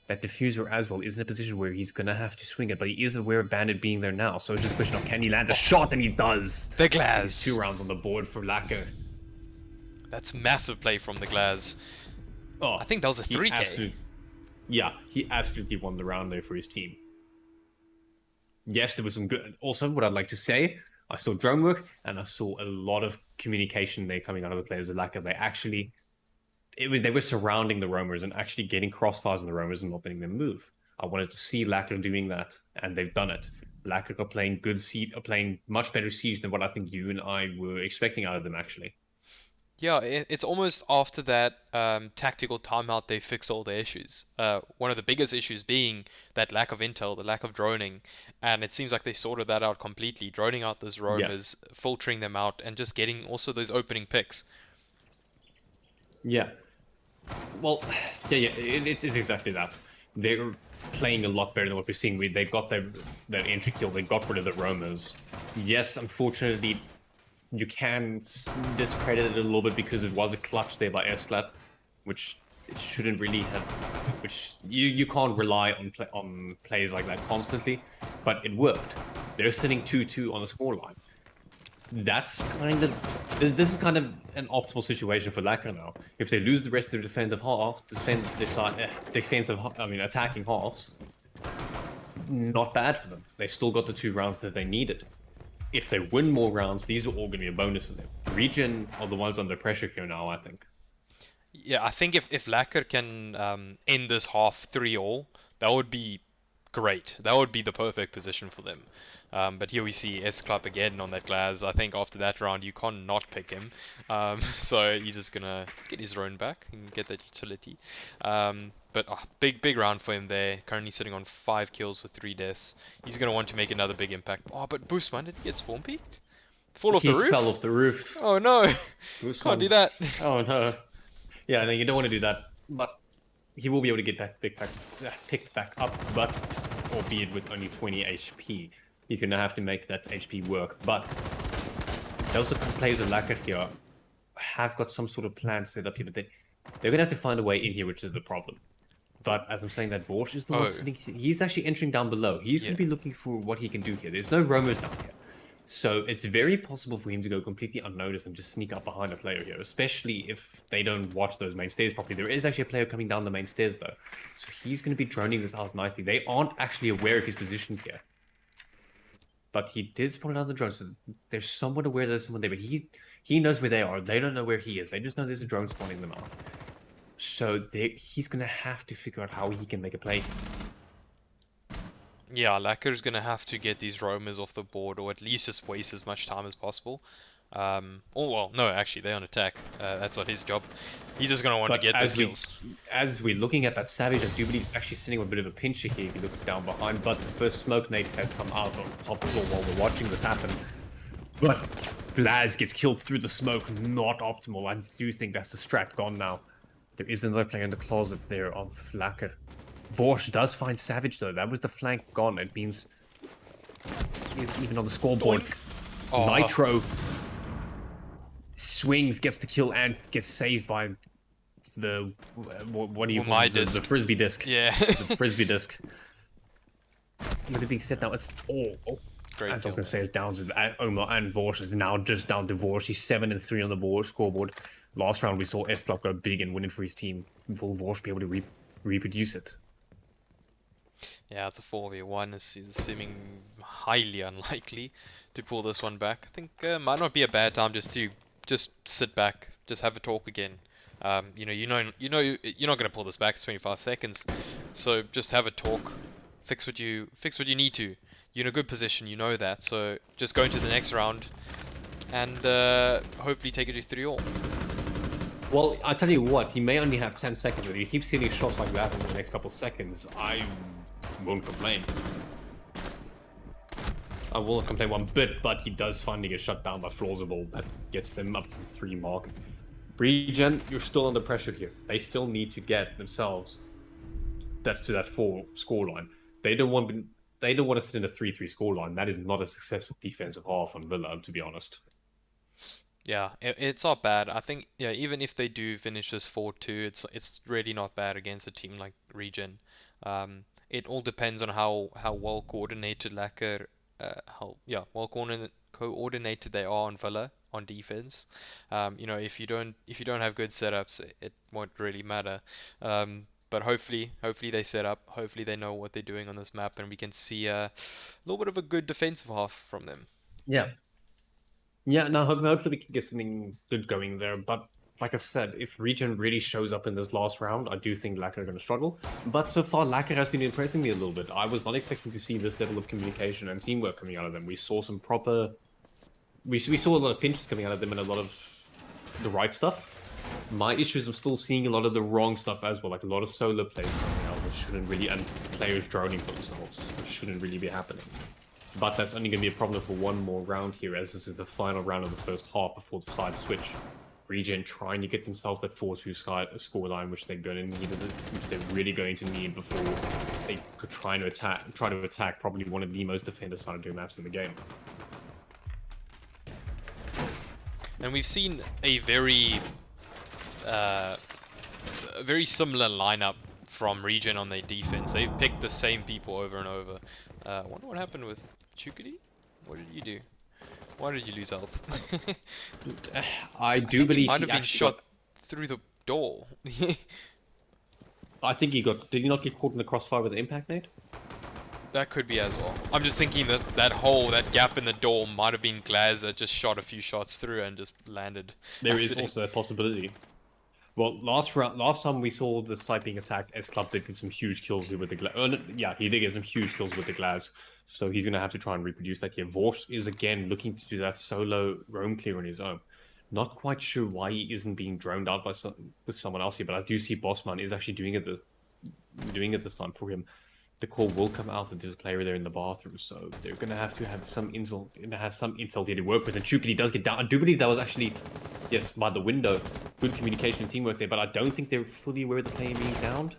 That diffuser as well is in a position where he's going to have to swing it, but he is aware of Bandit being there now, so it's just a question of can he land a shot, and he does! The Glaz! He's 2 rounds on the board for Lekker. That's massive play from the Glaz. Oh, I think that was a 3k. Yeah, he absolutely won the round there for his team. Yes, there was some good... Also, what I'd like to say, I saw drone work, and I saw a lot of communication there coming out of the players of Lekker. They actually... They were surrounding the roamers and actually getting crossfires on the roamers and not letting them move. I wanted to see Lekker doing that, and they've done it. Lekker are playing playing much better Siege than what I think you and I were expecting out of them, actually. Yeah, it's almost after that tactical timeout they fix all the issues. One of the biggest issues being that lack of intel, the lack of droning, and it seems like they sorted that out completely, droning out those roamers, filtering them out, and just getting also those opening picks. Yeah. Well, it's exactly that. They're playing a lot better than what we're seeing. They got their entry kill, they got rid of the roamers. Yes, unfortunately, you can discredit it a little bit because it was a clutch there by S-Clap, which it shouldn't really have. Which you can't rely on plays like that constantly, but it worked. They're sitting 2-2 on the scoreline. That's kind of this is kind of an optimal situation for Lekker now. If they lose the rest of their attacking halves, not bad for them. They still got the 2 rounds that they needed. If they win more rounds, these are all going to be a bonus to them. Regen are the ones under pressure here now, I think. Yeah, I think if Lekker can end this half 3-all, that would be great. That would be the perfect position for them. But here we see S-Club again on that Glaz. I think after that round you can't not pick him. So he's just gonna get his drone back and get that utility. But big round for him there. Currently sitting on 5 kills with 3 deaths. He's gonna want to make another big impact. Oh, but Boostman, did he get spawn peaked? Fall off the roof? He fell off the roof. Oh no! Boostman. Can't do that. Oh no. Yeah, no, you don't want to do that. But he will be able to get picked back up, but albeit with only 20 HP. He's going to have to make that HP work, but those players of Lekker here have got some sort of plan set up here, but they're going to have to find a way in here, which is the problem. But as I'm saying, that Vorsh is the one sitting here. He's actually entering down below. He's going to be looking for what he can do here. There's no roamers down here. So it's very possible for him to go completely unnoticed and just sneak up behind a player here, especially if they don't watch those main stairs properly. There is actually a player coming down the main stairs though. So he's going to be droning this house nicely. They aren't actually aware of his position here. But he did spawn another drone, so they're somewhat aware there's someone there, but he knows where they are. They don't know where he is. They just know there's a drone spawning them out. So he's going to have to figure out how he can make a play. Yeah, Lekker's going to have to get these roamers off the board, or at least just waste as much time as possible. Oh, well, no, actually, they're on attack. That's not his job. He's just going to want to get those kills. As we're looking at that Savage, I do believe he's actually sitting on a bit of a pincher here if you look down behind, but the first smoke nade has come out on the top floor while we're watching this happen. But Blaz gets killed through the smoke, not optimal. I do think that's the strat gone now. There is another player in the closet there of Lekker. Vorsh does find Savage though. That was the flank gone. It means he's even on the scoreboard. Oh. Nitro swings, gets the kill, and gets saved by the what do you Well, call my it? The disc. frisbee disc. Yeah. The frisbee disc. With it being said now, it's Great as I was kill going to say, there. it's down to Omar and Vorsh. It's now just down to Vorsh. He's 7-3 on the scoreboard. Last round, we saw S Club go big and win it for his team. Will Vorsh be able to reproduce it? Yeah, it's a 4v1. It's seeming highly unlikely to pull this one back. I think might not be a bad time just to sit back, just have a talk again. You're not gonna pull this back. It's 25 seconds, so just have a talk, fix what you need to. You're in a good position, you know that. So just go into the next round, and hopefully take it to 3-all. Well, I tell you what, he may only have 10 seconds, but if he keeps hitting shots like that in the next couple of seconds, I won't complain. I won't complain one bit, but he does finally get shut down by Plausible. That gets them up to the 3 mark. Regen, you're still under pressure here. They still need to get themselves to that 4 scoreline. They don't want to sit in a 3-3 scoreline. That is not a successful defensive half on Villa, to be honest. Yeah, it's not bad. I think even if they do finish this 4-2, it's really not bad against a team like Regen. It all depends on how well coordinated Lekker, coordinated they are on Villa on defense. If you don't have good setups, it won't really matter. But hopefully they set up. Hopefully they know what they're doing on this map, and we can see a little bit of a good defensive half from them. Yeah. Yeah, no, hopefully we can get something good going there. But like I said, if Regen really shows up in this last round, I do think Lekker are going to struggle. But so far, Lekker has been impressing me a little bit. I was not expecting to see this level of communication and teamwork coming out of them. We saw some proper... We saw a lot of pinches coming out of them and a lot of the right stuff. My issue is I'm still seeing a lot of the wrong stuff as well, like a lot of solo plays coming out, which shouldn't really... And players droning for themselves, which shouldn't really be happening. But that's only going to be a problem for one more round here, as this is the final round of the first half before the side switch. Regen trying to get themselves that 4-2 scoreline, which they're going to need, which they're really going to need before they could try to attack probably one of the most defender-sided maps in the game. And we've seen a very similar lineup from Regen on their defense. They've picked the same people over and over. I wonder what happened with Chukudi? What did you do? Why did you lose health? I do believe might he have been actually shot through the door. I think he got... Did he not get caught in the crossfire with the impact nade? That could be as well. I'm just thinking that that gap in the door might have been Glaz that just shot a few shots through and just landed. There is also a possibility. Well, last time we saw the site being attacked, S Club did get some huge kills here with the Glaz. Yeah, he did get some huge kills with the Glaz. So he's going to have to try and reproduce that here. Vorsh is again looking to do that solo roam clear on his own. Not quite sure why he isn't being droned out by someone else here, but I do see Bossman is actually doing it this time for him. The call will come out that there's a player there in the bathroom, so they're going to have some intel here to work with. And Chukidi does get down. I do believe that was actually, yes, by the window. Good communication and teamwork there, but I don't think they're fully aware of the player being downed.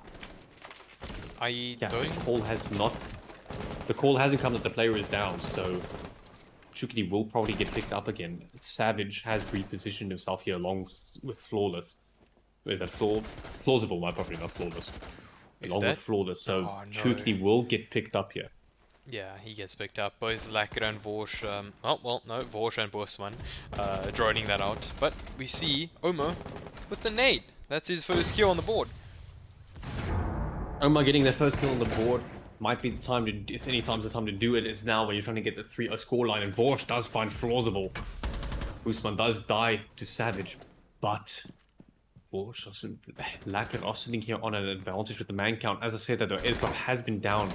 The call hasn't come that the player is down, so Chukidi will probably get picked up again. Savage has repositioned himself here along with Flawless. Is that Plausible? My probably not Flawless. Along with Flawless, so no. Chukidi will get picked up here. Yeah, he gets picked up. Both Lekker and Vorsh, Vorsh and Bossman droning that out. But we see Omar with the nade. That's his first kill on the board. Omar getting their first kill on the board might be the time to, if any time's the time to do it, it's now when you're trying to get the 3-0 scoreline, and Vorsh does find Plausible. Usman does die to Savage, but Lekker are sitting here on an advantage with the man count. As I said, that Esclub has been downed,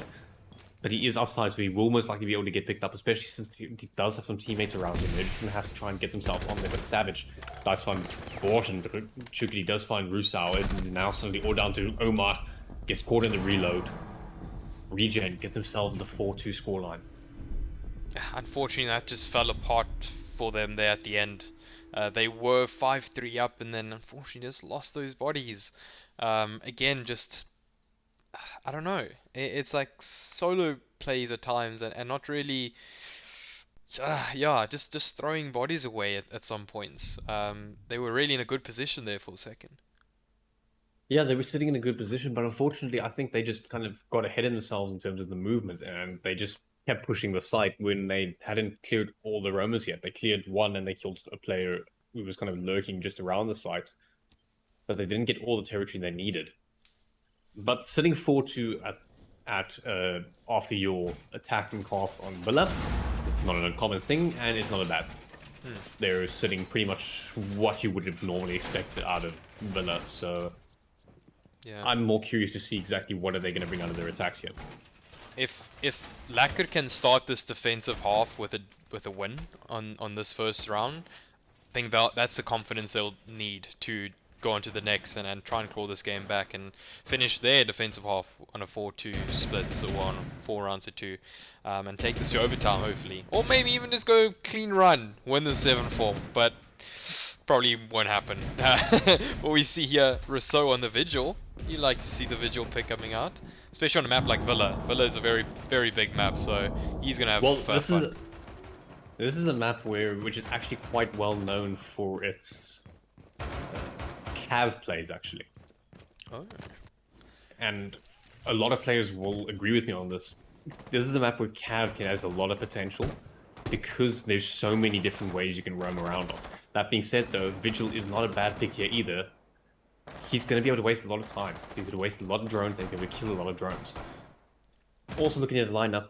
but he is outside, so he will most likely be able to get picked up, especially since he does have some teammates around him. They're just going to have to try and get themselves on there. But Savage does find Bort, and Chukidi does find Rusau. It is now suddenly all down to Omar. Gets caught in the reload. Regen gets themselves the 4-2 scoreline. Unfortunately, that just fell apart for them there at the end. They were 5-3 up, and then unfortunately just lost those bodies. Again, just... I don't know. It's like solo plays at times, and not really yeah, just throwing bodies away at some points. They were really in a good position there for a second. Yeah, they were sitting in a good position, but unfortunately, I think they just kind of got ahead of themselves in terms of the movement, and they just kept pushing the site when they hadn't cleared all the roamers yet. They cleared one, and they killed a player who was kind of lurking just around the site, but they didn't get all the territory they needed. But sitting 4-2 at after your attacking half on Villa is not an uncommon thing, and it's not a bad thing. They're sitting pretty much what you would have normally expected out of Villa, so Yeah. I'm more curious to see exactly what are they going to bring out of their attacks here. If Lekker can start this defensive half with a win on this first round, I think that's the confidence they'll need to go on to the next and try and claw this game back and finish their defensive half on a 4-2 split, so on 4 rounds to 2, and take this to overtime hopefully, or maybe even just go clean run, win the 7-4, but probably won't happen. What we see here, Rousseau on the Vigil. You like to see the Vigil pick coming out, especially on a map like Villa. Villa is a very big map, so he's gonna have fun. This is a map which is actually quite well known for its cav plays actually, Oh. and a lot of players will agree with me on this. This is a map where cav has a lot of potential because there's so many different ways you can roam around on. That being said, though, Vigil is not a bad pick here either. He's going to be able to waste a lot of time. He's going to waste a lot of drones and he's going to kill a lot of drones. Also looking at the lineup,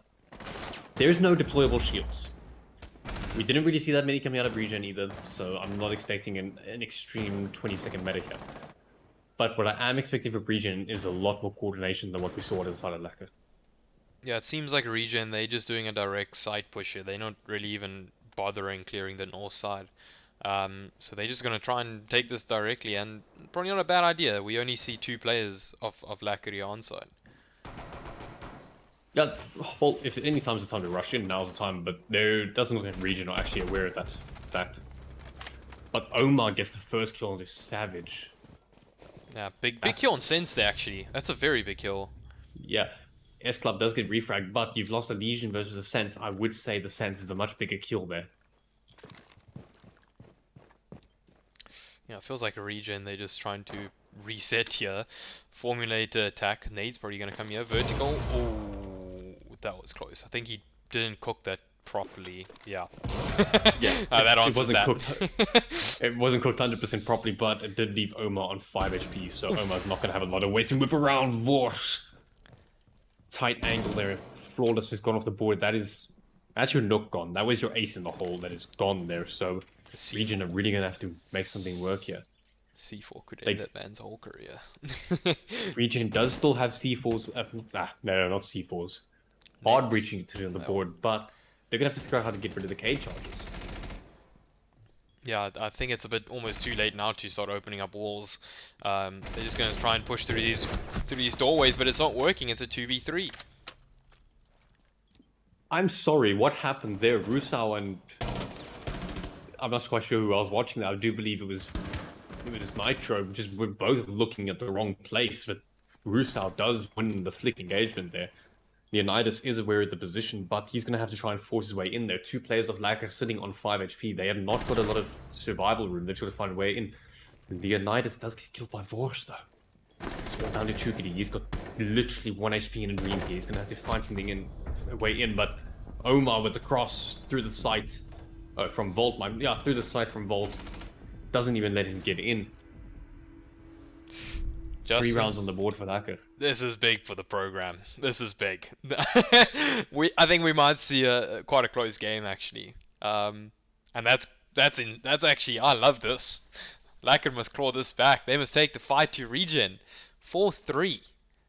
there's no deployable shields. We didn't really see that many coming out of Regen either, so I'm not expecting an extreme 20-second meta here. But what I am expecting for Regen is a lot more coordination than what we saw at the side of Lekker. Yeah, it seems like Regen, they're just doing a direct side push here. They're not really even bothering clearing the north side. So they're just going to try and take this directly, and probably not a bad idea. We only see 2 players of Lekker here on side. Yeah, well, if any time's the time to rush in, now's the time, but there doesn't look like Regen are actually aware of that fact. But Omar gets the first kill on this Savage. Yeah, big kill on Sense there actually. That's a very big kill. Yeah, S-Club does get refragged, but you've lost a Legion versus a Sense. I would say the Sense is a much bigger kill there. Yeah, it feels like a Regen. They're just trying to reset here. Formulate the attack. Nade's probably going to come here. Vertical. Oh, that was close. I think he didn't cook that properly. Yeah. Yeah, that answers it wasn't that. cooked. It wasn't cooked 100% properly, but it did leave Omar on 5 HP, so Omar's not going to have a lot of ways to move around. Vorsh. Tight angle there. Flawless has gone off the board. That's your Nook gone. That was your ace in the hole that is gone there, so Regen are really going to have to make something work here. C4 could end that man's whole career. Regen does still have C4s. No, not C4s. Hard breaching to on the board, but they're going to have to figure out how to get rid of the K charges. Yeah, I think it's a bit almost too late now to start opening up walls. They're just going to try and push through these doorways, but it's not working. It's a 2v3. I'm sorry, what happened there? Rusau and I'm not quite sure who I was watching that. I do believe it was Nitro. Just we're both looking at the wrong place, but Rusau does win the flick engagement there. Leonidas is aware of the position, but he's going to have to try and force his way in there. 2 players of Lekker sitting on 5 HP. They have not got a lot of survival room. They're trying to find a way in. Leonidas does get killed by Vorsh, though. It's going down to Chukidi. He's got literally 1 HP in a dream here. He's going to have to find something a way in, but Omar with the cross through the site from Vault. Through the site from Vault. Doesn't even let him get in. Justin, 3 rounds on the board for Lekker. This is big for the program. This is big. I think we might see quite a close game actually. And that's actually, I love this. Lekker must claw this back. They must take the fight to Regen. 4-3,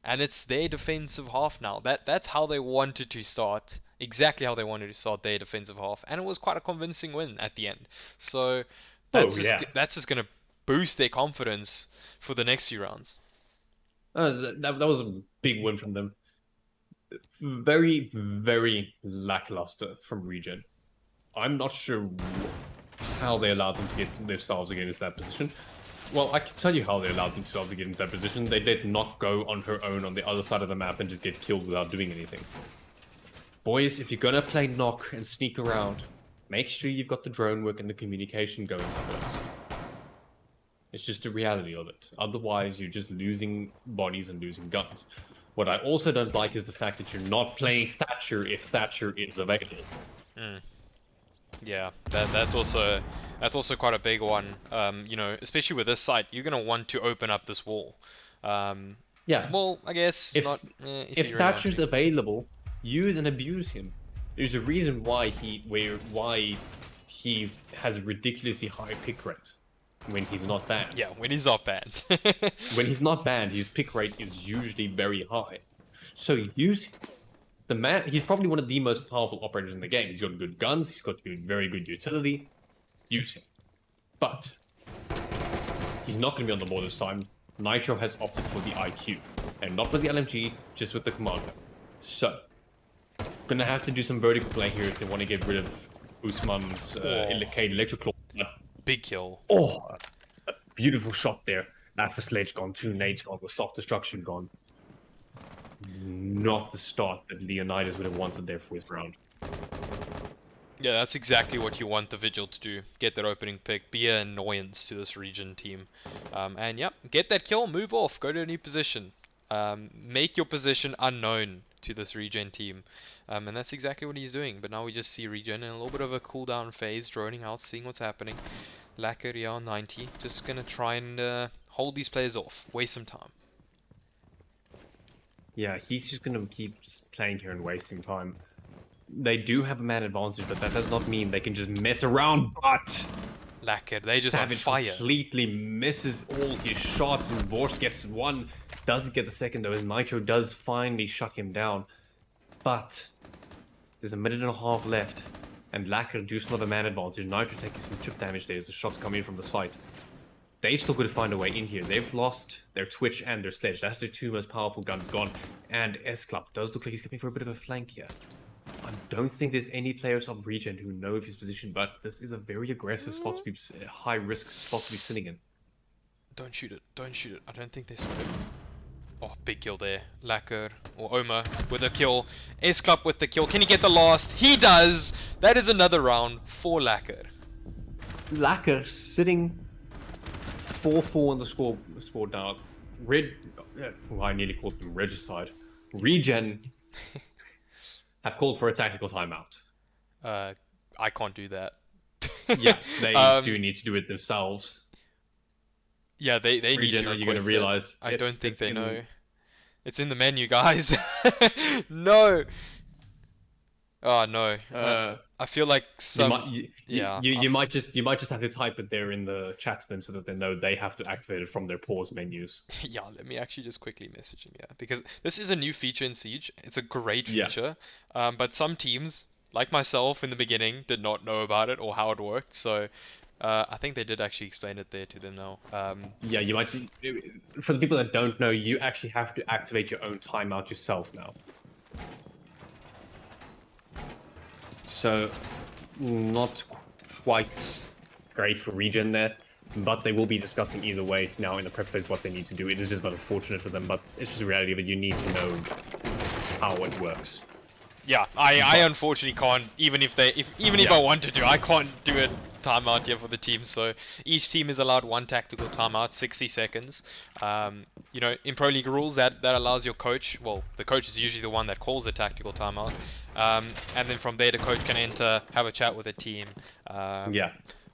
and it's their defensive half now. That's how they wanted to start. Exactly how they wanted to start their defensive half, and it was quite a convincing win at the end. So that's just gonna boost their confidence for the next few rounds. That was a big win from them. Very, very lackluster from Regen. I'm not sure how they allowed them to get themselves against that position. Well, I can tell you how they allowed themselves to get into that position. They did not go on her own on the other side of the map and just get killed without doing anything. Boys, if you're gonna play knock and sneak around, make sure you've got the drone work and the communication going first. It's just the reality of it. Otherwise, you're just losing bodies and losing guns. What I also don't like is the fact that you're not playing Thatcher if Thatcher is available. Yeah, that's also quite a big one. You know, especially with this site, you're gonna want to open up this wall. Yeah. Well, I guess If not. if You really want Thatcher's to. available, use and abuse him. There's a reason why he has a ridiculously high pick rate when he's not banned. Yeah, when he's not banned. When he's not banned, his pick rate is usually very high. So use him. The man, he's probably one of the most powerful operators in the game. He's got good guns, he's got very good utility. Use him. But he's not going to be on the board this time. Nitro has opted for the IQ. And not with the LMG, just with the commander. So, gonna have to do some vertical play here if they want to get rid of Usman's Electroclaw. Big kill. Oh, a beautiful shot there. That's the sledge gone, 2 nades gone, with soft destruction gone. Not the start that Leonidas would have wanted there for his round. Yeah, that's exactly what you want the Vigil to do. Get that opening pick, be an annoyance to this Regen team. And yeah, get that kill, move off, go to a new position. Make your position unknown to this Regen team. And that's exactly what he's doing. But now we just see Regen in a little bit of a cooldown phase, droning out, seeing what's happening. Lekker, yeah, on 90. Just gonna try and hold these players off, waste some time. Yeah, he's just gonna keep playing here and wasting time. They do have a man advantage, but that does not mean they can just mess around. But Lekker, they just Savage on fire. completely misses all his shots, and Vorst gets one, doesn't get the second though, and Nitro does finally shut him down. But there's a minute and a half left, and Lekker do still have a man advantage. Nitro taking some chip damage there as the shots come in from the site. They've still got to find a way in here. They've lost their Twitch and their Sledge. That's their 2 most powerful guns gone. And S-Club does look like he's coming for a bit of a flank here. I don't think there's any players of Regen who know of his position, but this is a very aggressive spot to be, high risk spot to be sitting in. Don't shoot it, don't shoot it. I don't think they saw it. Oh, big kill there. Lekker, or Oma, with a kill. S-Club with the kill. Can he get the last? He does! That is another round for Lekker. Lekker sitting 4-4 on the score now. I nearly called them Regicide. Regen have called for a tactical timeout. I can't do that. Yeah, they do need to do it themselves. Yeah, they need Regen, to are you going to request realize? it. I don't think they know. It's in the menu, guys. No. Oh no. I feel like some. You might just have to type it there in the chat to them so that they know they have to activate it from their pause menus. Yeah, let me actually just quickly message him. Yeah, because this is a new feature in Siege. It's a great feature. But some teams, like myself in the beginning, did not know about it or how it worked. So I think they did actually explain it there to them now. Yeah, you might. For the people that don't know, you actually have to activate your own timeout yourself now. So, not quite great for Regen there, but they will be discussing either way now in the prep phase what they need to do. It is just about unfortunate for them, but it's just the reality of it. You need to know how it works. Yeah, I unfortunately can't. Even if I wanted to, I can't do it. Timeout here for the team. So each team is allowed 1 tactical timeout, 60 seconds. You know, in Pro League rules, that allows your coach. Well, the coach is usually the one that calls the tactical timeout. And then from there, the coach can enter, have a chat with the team.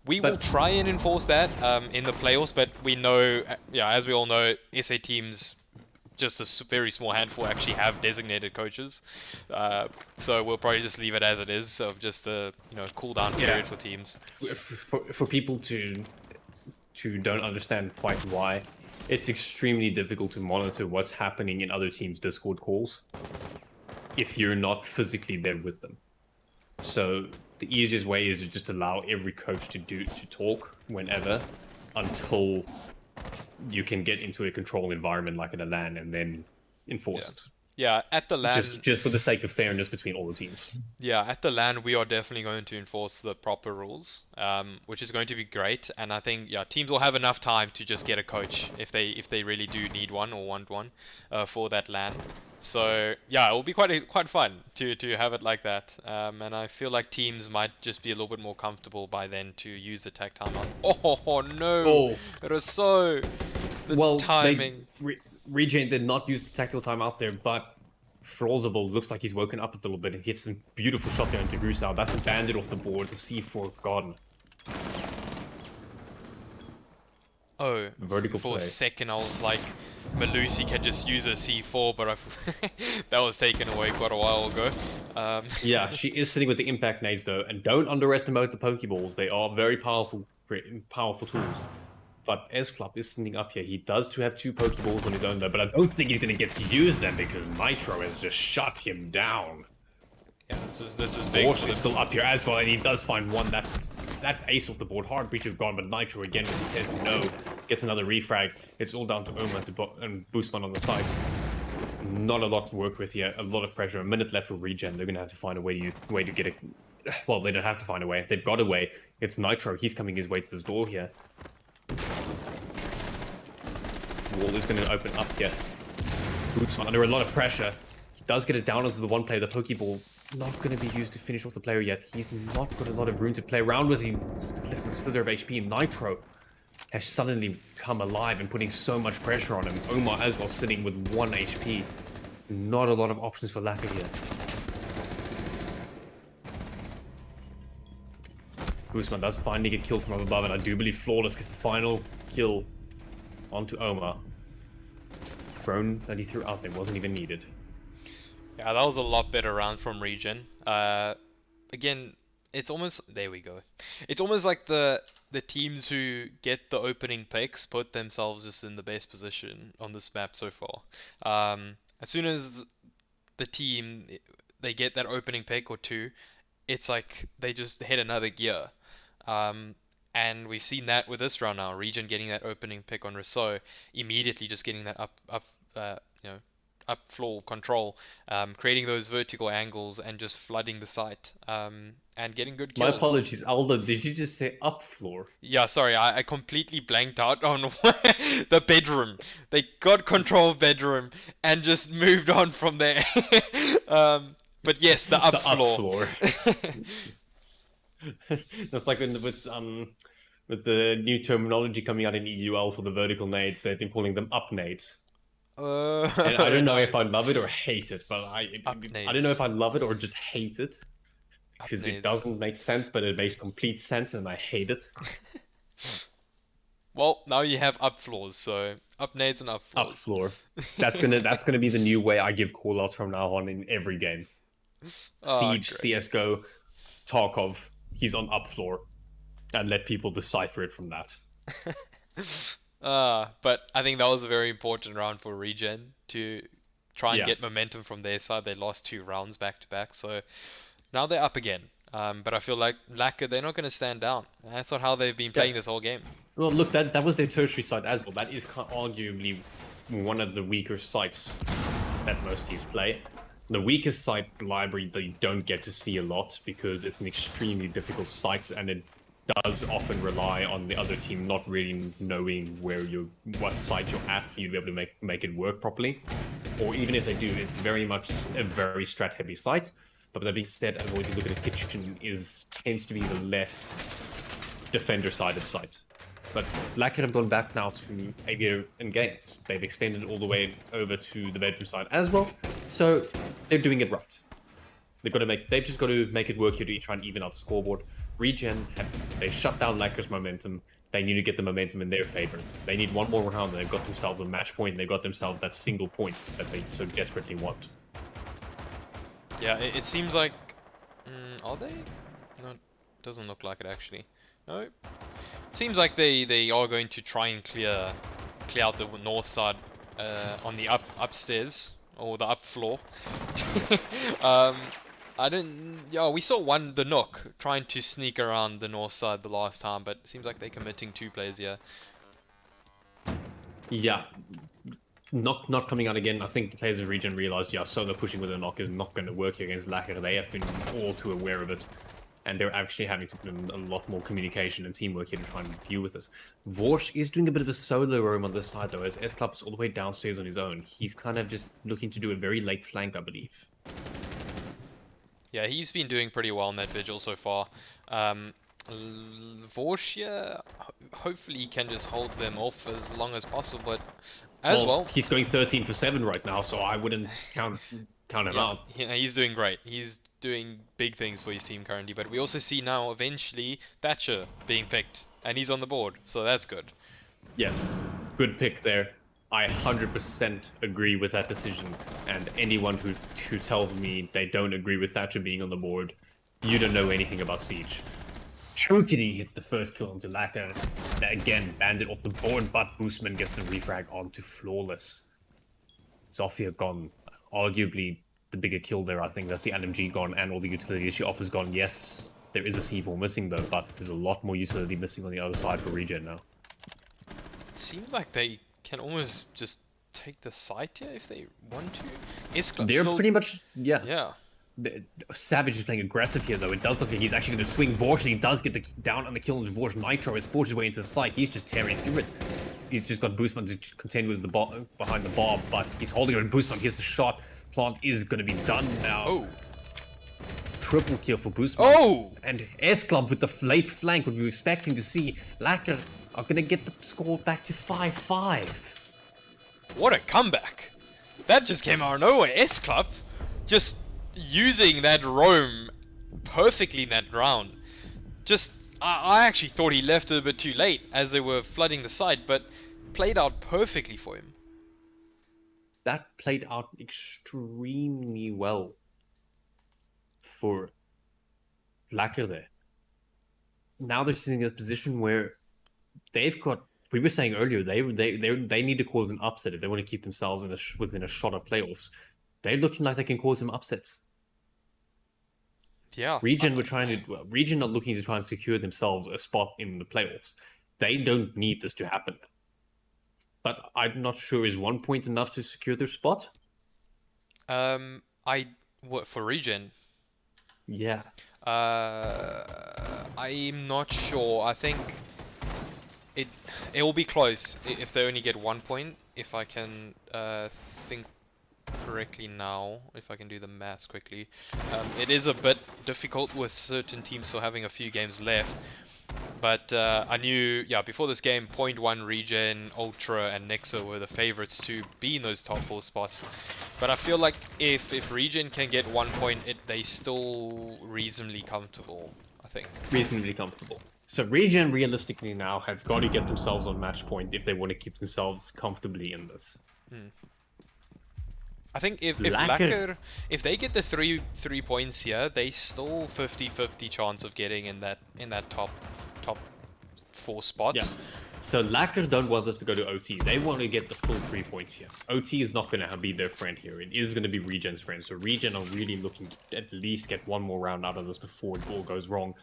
We will try and enforce that in the playoffs, but we know, as we all know, SA teams, just a very small handful actually have designated coaches. So we'll probably just leave it as it is, of just a cooldown period for teams. For people to don't understand quite why, it's extremely difficult to monitor what's happening in other teams' Discord calls if you're not physically there with them. So the easiest way is to just allow every coach to talk whenever until you can get into a controlled environment like in a LAN and then enforce it. Yeah, at the LAN, just for the sake of fairness between all the teams. yeah, at the LAN we are definitely going to enforce the proper rules, which is going to be great. And I think yeah, teams will have enough time to just get a coach if they really do need one or want one for that LAN. So yeah, it will be quite fun to have it like that. And I feel like teams might just be a little bit more comfortable by then to use the tech timeout. Oh no, Oh, it was so the well, timing. Regen did not use the tactical time out there, but Frozable looks like he's woken up a little bit and hits a beautiful shot there into Grusow. That's a bandit off the board. The C4 gone. Oh, Vertical for play. a second I was like, Malusi can just use a C4, but that was taken away quite a while ago. Yeah, she is sitting with the impact nades though, and don't underestimate the Pokeballs. They are very powerful tools. But S-Club is sitting up here. He does have 2 Pokeballs on his own though, but I don't think he's going to get to use them because Nitro has just shut him down. Yeah, this is big. Force is still up here as well, and he does find one. That's ace off the board. Hard breach is gone, but Nitro again, when he says no, gets another refrag. It's all down to Oma and Boostman on the side. Not a lot to work with here. A lot of pressure. A minute left for Regen. They're gonna have to find a way to get it. Well, they don't have to find a way. They've got a way. It's Nitro. He's coming his way to this door here. Wall is gonna open up here. Boostman under a lot of pressure. He does get it down onto the one player. The Pokeball not going to be used to finish off the player yet. He's not got a lot of room to play around with. He's left with a slither of HP. Nitro has suddenly come alive and putting so much pressure on him. Omar as well sitting with 1 HP. Not a lot of options for Lekker here. Guzman does finally get killed from up above, and I do believe Flawless gets the final kill onto Omar. Drone that he threw out there wasn't even needed. Yeah, that was a lot better round from Regen. Again, it's almost there we go. It's almost like the teams who get the opening picks put themselves just in the best position on this map so far. As soon as the team they get that opening pick or 2, it's like they just hit another gear. And we've seen that with this round now. Regen getting that opening pick on Rousseau, immediately just getting that up floor control, creating those vertical angles and just flooding the site, and getting good kills. My apologies, Aldo, did you just say up floor? Yeah, sorry, I completely blanked out on the bedroom. They got control of bedroom and just moved on from there. But yes, the up floor. That's like with the new terminology coming out in EUL for the vertical nades. They've been calling them up nades. And I don't know if I love it or hate it, but I don't know if I love it or just hate it because it doesn't make sense, but it makes complete sense, and I hate it. Well, now you have up floors, so up nades and up floors. Up floor. That's gonna be the new way I give callouts from now on in every game. Siege, CS:GO, Tarkov, he's on up floor, and let people decipher it from that. But I think that was a very important round for Regen to try and get momentum from their side. They lost 2 rounds back to back, so now they're up again. But I feel like Lekker, they're not going to stand down. That's not how they've been playing this whole game. Well, look, that was their tertiary side as well. That is arguably one of the weaker sites that most teams play. The weakest site library that you don't get to see a lot because it's an extremely difficult site, and it does often rely on the other team not really knowing what site you're at for you to be able to make it work properly. Or even if they do, it's very much a very strat heavy site. But that being said, if you look at the kitchen, tends to be the less defender sided site. But Lekker have gone back now to Aviator and Games. They've extended all the way over to the bedroom side as well. So they're doing it right. They've just got to make it work here to try and even out the scoreboard. Regen they shut down Lekker's momentum. They need to get the momentum in their favor. They need one more round. They've got themselves a match point. They've got themselves that single point that they so desperately want. Yeah, it seems like... are they? No, it doesn't look like it actually. No. It seems like they are going to try and clear out the north side on the upstairs or the up floor. We saw the Nook trying to sneak around the north side the last time, but it seems like they're committing 2 players here. Yeah. Not coming out again. I think the players of Regen realized, yeah, solo pushing with a knock is not going to work here against Lekker. They have been all too aware of it. And they're actually having to put in a lot more communication and teamwork here to try and deal with it. Vorsh is doing a bit of a solo roam on this side, though, as S-Club is all the way downstairs on his own. He's kind of just looking to do a very late flank, I believe. Yeah, he's been doing pretty well in that vigil so far. Vorsh, yeah, hopefully he can just hold them off as long as possible, but well, he's going 13 for 7 right now, so I wouldn't count him out. Yeah, he's doing great. He's doing big things for his team currently, but we also see now eventually Thatcher being picked, and he's on the board, so that's good. Yes, good pick there. I 100% agree with that decision, and anyone who tells me they don't agree with Thatcher being on the board, you don't know anything about Siege. Chokity hits the first kill onto Lekker. Again, Bandit off the board, but Boostman gets the refrag onto Flawless. Zofia gone. Arguably the bigger kill there, I think. That's the LMG gone and all the utility she offers gone. Yes, there is a C4 missing though, but there's a lot more utility missing on the other side for Regen now. It seems like they can almost just take the site here if they want to. They're still... pretty much, yeah. Yeah. Savage is playing aggressive here, though. It does look like he's actually going to swing Vorsh. He does get the down on the kill on Vorsh. Nitro has forged his way into the site. He's just tearing through it. He's just got Boostman to contend with the behind the bar, but he's holding it. And Boostman here's the shot. Plant is going to be done now. Oh. Triple kill for Boostman. Oh! And S-Club with the late flank, what we were expecting to see. Lekker are going to get the score back to 5-5. What a comeback! That just came out of nowhere. S-Club just using that roam perfectly in that round. Just, I actually thought he left it a bit too late as they were flooding the site, but played out perfectly for him. That played out extremely well for Lekker there. Now they're sitting in a position where they've got, we were saying earlier, they need to cause an upset if they want to keep themselves within a shot of playoffs. They're looking like they can cause some upsets. Yeah. Regen are looking to try and secure themselves a spot in the playoffs. They don't need this to happen. But I'm not sure, is 1 point enough to secure their spot? What, for Regen? Yeah. I'm not sure. I think it will be close if they only get 1 point. If I can think correctly now, if I can do the maths quickly. It is a bit difficult with certain teams still having a few games left. But I knew, yeah, before this game, 0.1 Regen, Ultra, and Nexa were the favorites to be in those top 4 spots. But I feel like if Regen can get 1 point, they still reasonably comfortable, I think. Reasonably comfortable. So Regen realistically now have got to get themselves on match point if they want to keep themselves comfortably in this. I think if Lekker, if they get the three points here, they still 50-50 chance of getting in that top 4 spots. Yeah. So Lekker don't want us to go to OT. They want to get the full 3 points here. OT is not going to be their friend here. It is going to be Regen's friend. So Regen are really looking to at least get one more round out of this before it all goes wrong.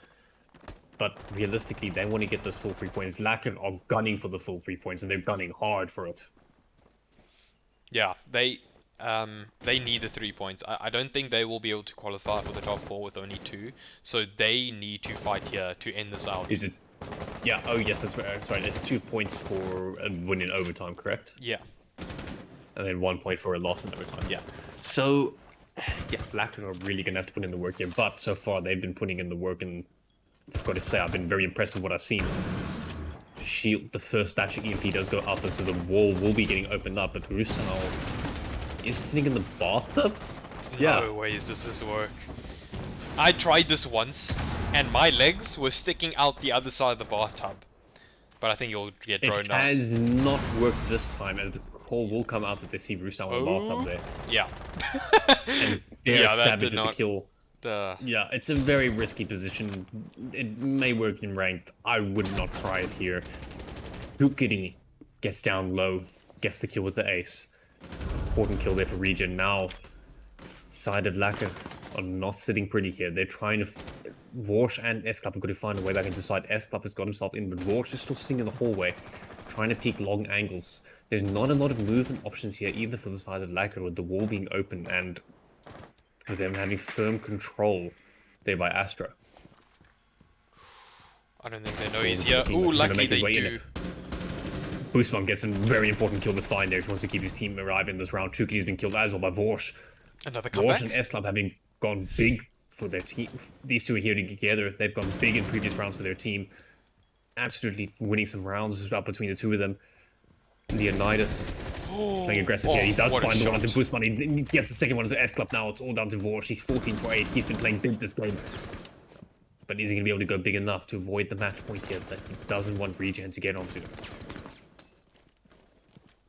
But realistically, they want to get those full 3 points. Lekker are gunning for the full 3 points, and they're gunning hard for it. Yeah, they need the 3 points. I don't think they will be able to qualify for the top 4 with only 2. So they need to fight here to end this out. Is it? Yeah, oh yes, that's right. Sorry, there's 2 points for a win in overtime, correct? Yeah. And then 1 point for a loss in overtime, yeah. So, yeah, Lekker are really going to have to put in the work here. But so far, they've been putting in the work, and I've got to say, I've been very impressed with what I've seen. Shield, the first Thatcher EMP does go up, and so the wall will be getting opened up, but Rusal is sitting in the bathtub? Yeah. No ways does this work. I tried this once, and my legs were sticking out the other side of the bathtub. But I think you'll get thrown down. It has not worked this time, as the call will come out that they see Rusal in the bathtub there. Yeah. And they're savage with the kill. Yeah, it's a very risky position. It may work in ranked. I would not try it here. Chokity gets down low, gets the kill with the ace. Important kill there for Regen. Now, side of Lekker are not sitting pretty here. They're trying to... Vorsh and S-Club are going to find a way back into side. S-Club has got himself in, but Vorsh is still sitting in the hallway. trying to peek long angles. There's not a lot of movement options here either for the side of Lekker, with the wall being open and with them having firm control there by Astra. I don't think they know Flaws he's are here. looking Ooh, like he's gonna luckily make his they way in do. it. Boostbomb gets a very important kill to find there if he wants to keep his team alive in this round. Chukity's been killed as well by Vorsh. Another Vorsh comeback. and S-Club having gone big for their team. These two are here together. They've gone big in previous rounds for their team. Absolutely winning some rounds up between the two of them. Leonidas is playing aggressive here. He does what a find the one shot. onto Boostbomb. He gets the second one into S-Club now. It's all down to Vorsh. He's 14 for 8. He's been playing big this game. But is he going to be able to go big enough to avoid the match point here that he doesn't want Regen to get onto?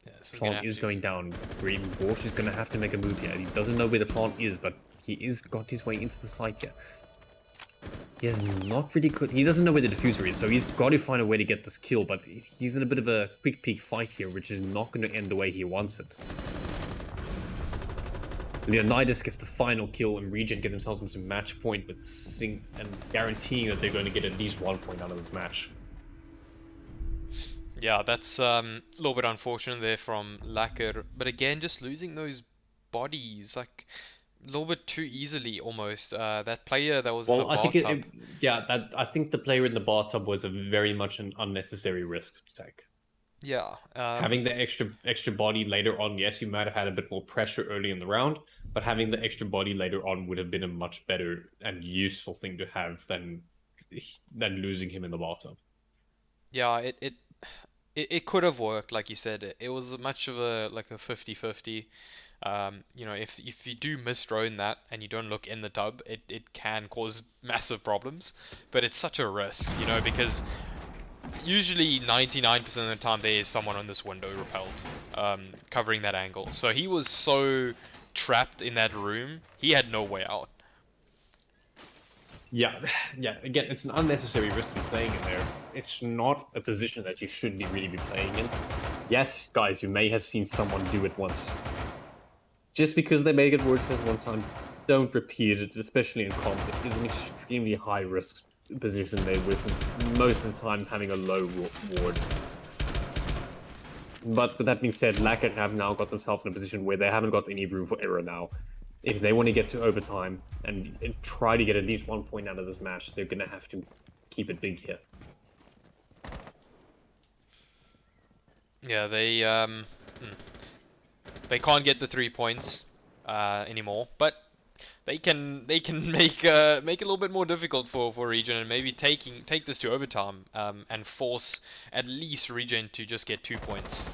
Yeah, this is Plant is going down. Green Vorsh is going to have to make a move here. He doesn't know where the plant is, but he is got his way into the site here. He has not really good. He doesn't know where the diffuser is, so he's got to find a way to get this kill. But he's in a bit of a quick peek fight here, which is not going to end the way he wants it. Leonidas gets the final kill, and Regen get themselves into match point with Sing and guaranteeing that they're going to get at least 1 point out of this match. Yeah, that's a little bit unfortunate there from Lekker, but again, just losing those bodies like a little bit too easily almost. That player that was in the Well, I think bathtub. I think the player in the bathtub was a very much an unnecessary risk to take. Yeah, Having the extra body later on, yes, you might have had a bit more pressure early in the round, but having the extra body later on would have been a much better and useful thing to have than losing him in the bathtub. yeah, it could have worked, like you said. It was much of a like a 50-50. You know, if you do misdrone that and you don't look in the tub, it can cause massive problems. But it's such a risk, you know, because usually 99% of the time there is someone on this window repelled, covering that angle. So he was so trapped in that room, he had no way out. Yeah. Again, it's an unnecessary risk to be playing in there. It's not a position that you should really be playing in. Yes, guys, you may have seen someone do it once. Just because they make it work at one time, don't repeat it, especially in comp. It is an extremely high risk position there, with most of the time having a low ward. But with that being said, Lekker have now got themselves in a position where they haven't got any room for error now. If they want to get to overtime and try to get at least 1 point out of this match, they're going to have to keep it big here. Yeah, they can't get the 3 points anymore, but they can make it a little bit more difficult for Regen, and maybe take this to overtime and force at least Regen to just get 2 points.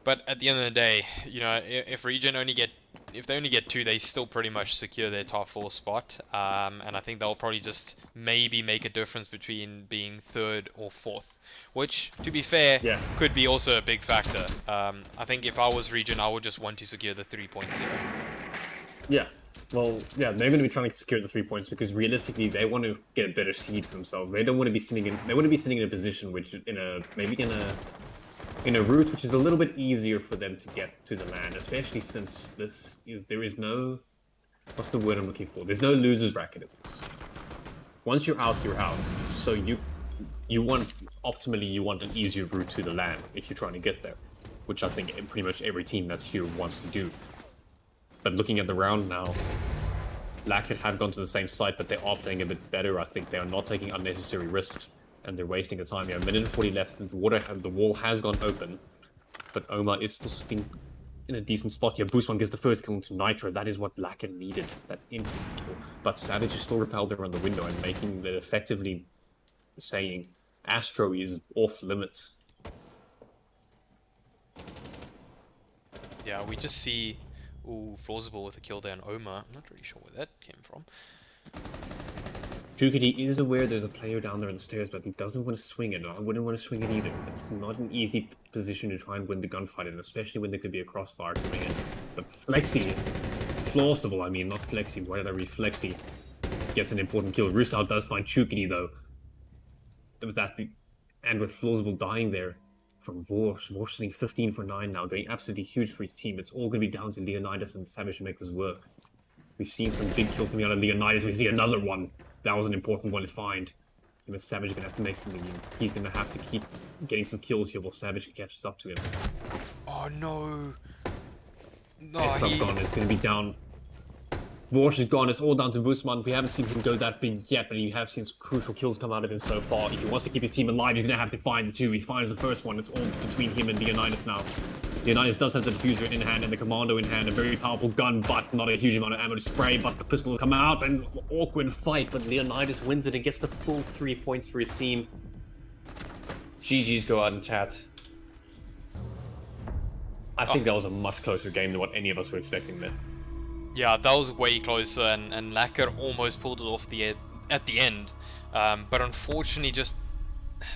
But at the end of the day, you know, if Regen if they only get 2, they still pretty much secure their top 4 spot. And I think they'll probably just maybe make a difference between being 3rd or 4th, which, to be fair, could be also a big factor. I think if I was Regen, I would just want to secure the 3 points here. Yeah. Well, yeah, they're going to be trying to secure the 3 points because realistically, they want to get a better seed for themselves. They don't want to be sitting in. They want to be sitting in a position which, in a route which is a little bit easier for them to get to the land, especially since there is no, what's the word I'm looking for? There's no losers bracket in this. Once you're out, you're out. So you want an easier route to the land if you're trying to get there, which I think pretty much every team that's here wants to do. But looking at the round now, Lekker have gone to the same site, but they are playing a bit better. I think they are not taking unnecessary risks, and they're wasting the time. Yeah, a minute and 40 left, and the wall has gone open, but Omar is still sitting in a decent spot here. Boostman gets the first kill into Nitro. That is what Lekker needed, that entry kill. But Savage is still repelled around the window and making it effectively saying Astro is off limits. Yeah, we just see, ooh, plausible with a kill there on Omar. I'm not really sure where that came from. Jukity is aware there's a player down there on the stairs, but he doesn't want to swing it. I wouldn't want to swing it either. It's not an easy position to try and win the gunfight in, especially when there could be a crossfire coming in. But Flawsible, I mean, not Flexi. Why did I read Flexi? Gets an important kill. Rusau does find Jukity, though. There was that, and with Flawsible dying there from Vorsh sitting 15 for 9 now, doing absolutely huge for his team. It's all going to be down to Leonidas and Savage to make this work. We've seen some big kills coming out of Leonidas. We see another one. That was an important one to find. Savage is gonna have to make something. He's gonna have to keep getting some kills here while Savage catches up to him. Oh no. No, Eslab gone is gonna be down. Vorsh is gone. It's all down to Busman. We haven't seen him go that big yet, but you have seen some crucial kills come out of him so far. If he wants to keep his team alive, he's gonna have to find the two. He finds the first one. It's all between him and Leonidas now. Leonidas does have the diffuser in hand and the commando in hand. A very powerful gun, but not a huge amount of ammo to spray. But the pistol will come out and awkward fight. But Leonidas wins it and gets the full 3 points for his team. GG's go out in chat. I think that was a much closer game than what any of us were expecting, man. Yeah, that was way closer, and Lekker almost pulled it off at the end. But unfortunately, just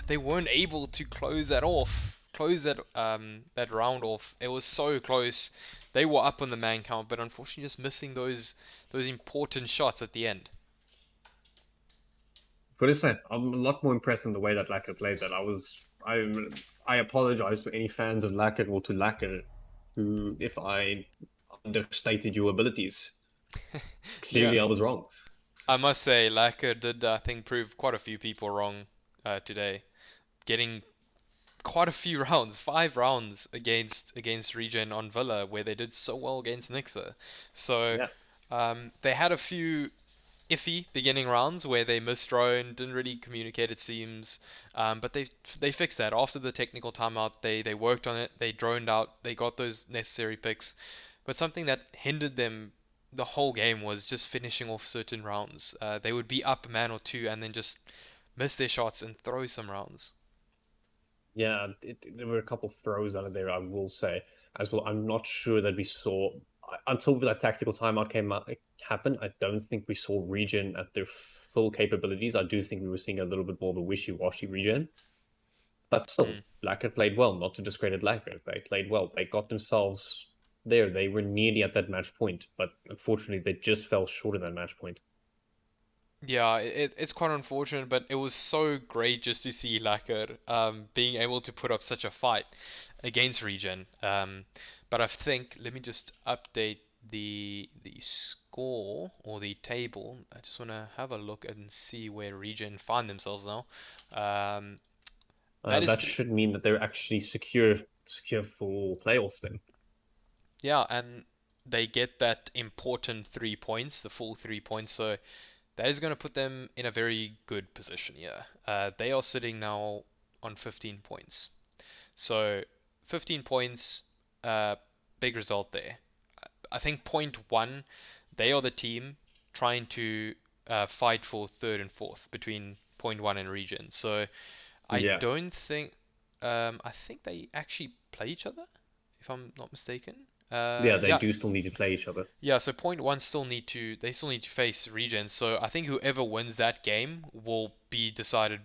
they weren't able to close that round off. It was so close. They were up on the man count, but unfortunately, just missing those important shots at the end. For this set, I'm a lot more impressed in the way that Lekker played that. I apologize to any fans of Lekker or to Lekker who, if I understated your abilities. Clearly, Yeah. I was wrong. I must say, Lekker did, I think, prove quite a few people wrong today. Getting quite a few rounds, 5 rounds against Regen on Villa, where they did so well against Nixa. So Yeah. they had a few iffy beginning rounds where they missed drone, didn't really communicate it seems, but they fixed that after the technical timeout. They worked on it, they droned out, they got those necessary picks, but something that hindered them the whole game was just finishing off certain rounds. They would be up a man or two and then just miss their shots and throw some rounds. Yeah, there were a couple throws out of there, I will say. As well, I'm not sure that we saw, until that tactical timeout happened, I don't think we saw Regen at their full capabilities. I do think we were seeing a little bit more of a wishy-washy Regen. But still, Lekker played well, not to discredit Lekker. They played well. They got themselves there. They were nearly at that match point, but unfortunately, they just fell short of that match point. Yeah, it's quite unfortunate, but it was so great just to see Lekker being able to put up such a fight against Regen. But I think, let me just update the score or the table. I just want to have a look and see where Regen find themselves now. That should mean that they're actually secure for playoffs then. Yeah, and they get that important 3 points, the full 3 points. So that is going to put them in a very good position. Yeah, they are sitting now on 15 points. So 15 points, big result there. I think point one, they are the team trying to fight for third and fourth between point one and Regen. So I Yeah. don't think, I think they actually play each other, if I'm not mistaken. Yeah, they do still need to play each other. Yeah, so point one they still need to face Regen. So I think whoever wins that game will be decided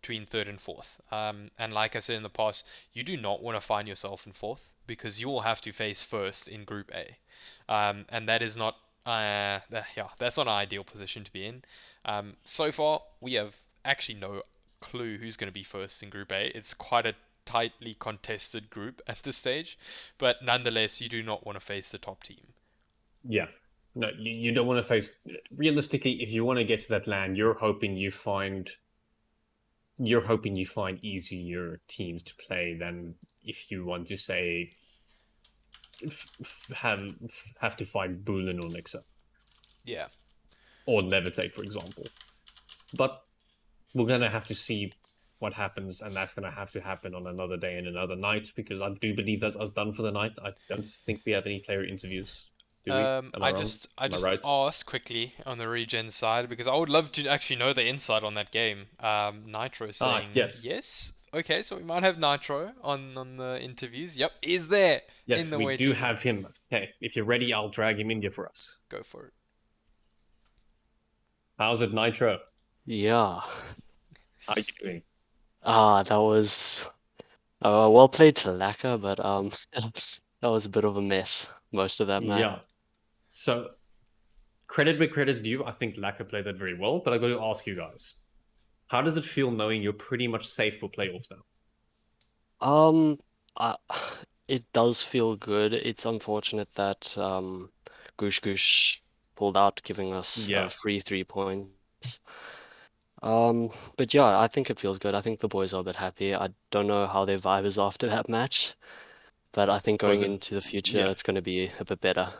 between third and fourth. And like I said in the past, you do not want to find yourself in fourth because you will have to face first in Group A. And that is not that's not an ideal position to be in. So far we have actually no clue who's going to be first in Group A. It's quite a tightly contested group at this stage, but nonetheless, you do not want to face the top team. Yeah. No, you don't want to face. Realistically, if you want to get to that land, you're hoping you find easier teams to play than if you want to say have to fight Bulin or Nixa. Yeah. Or Levitate, for example. But we're gonna have to see what happens, and that's gonna have to happen on another day and another night, because I do believe that's us done for the night. I don't think we have any player interviews. Do we? Am I wrong? I just right? asked quickly on the Regen side because I would love to actually know the insight on that game. Nitro saying yes. Okay, so we might have Nitro on the interviews. Yep, he's there. Yes, in the we waiting do room. have him. Okay, if you're ready, I'll drag him in here for us. Go for it. How's it, Nitro? Yeah. How are you doing? That was well played to Lekker, but that was a bit of a mess most of that match. Yeah. So credit where credit's due. I think Lekker played that very well, but I got to ask you guys, how does it feel knowing you're pretty much safe for playoffs now? It does feel good. It's unfortunate that Goosh pulled out, giving us free 3 points. But yeah, I think it feels good. I think the boys are a bit happy. I don't know how their vibe is after that match, but I think Was going it? into the future, Yeah. it's going to be a bit better.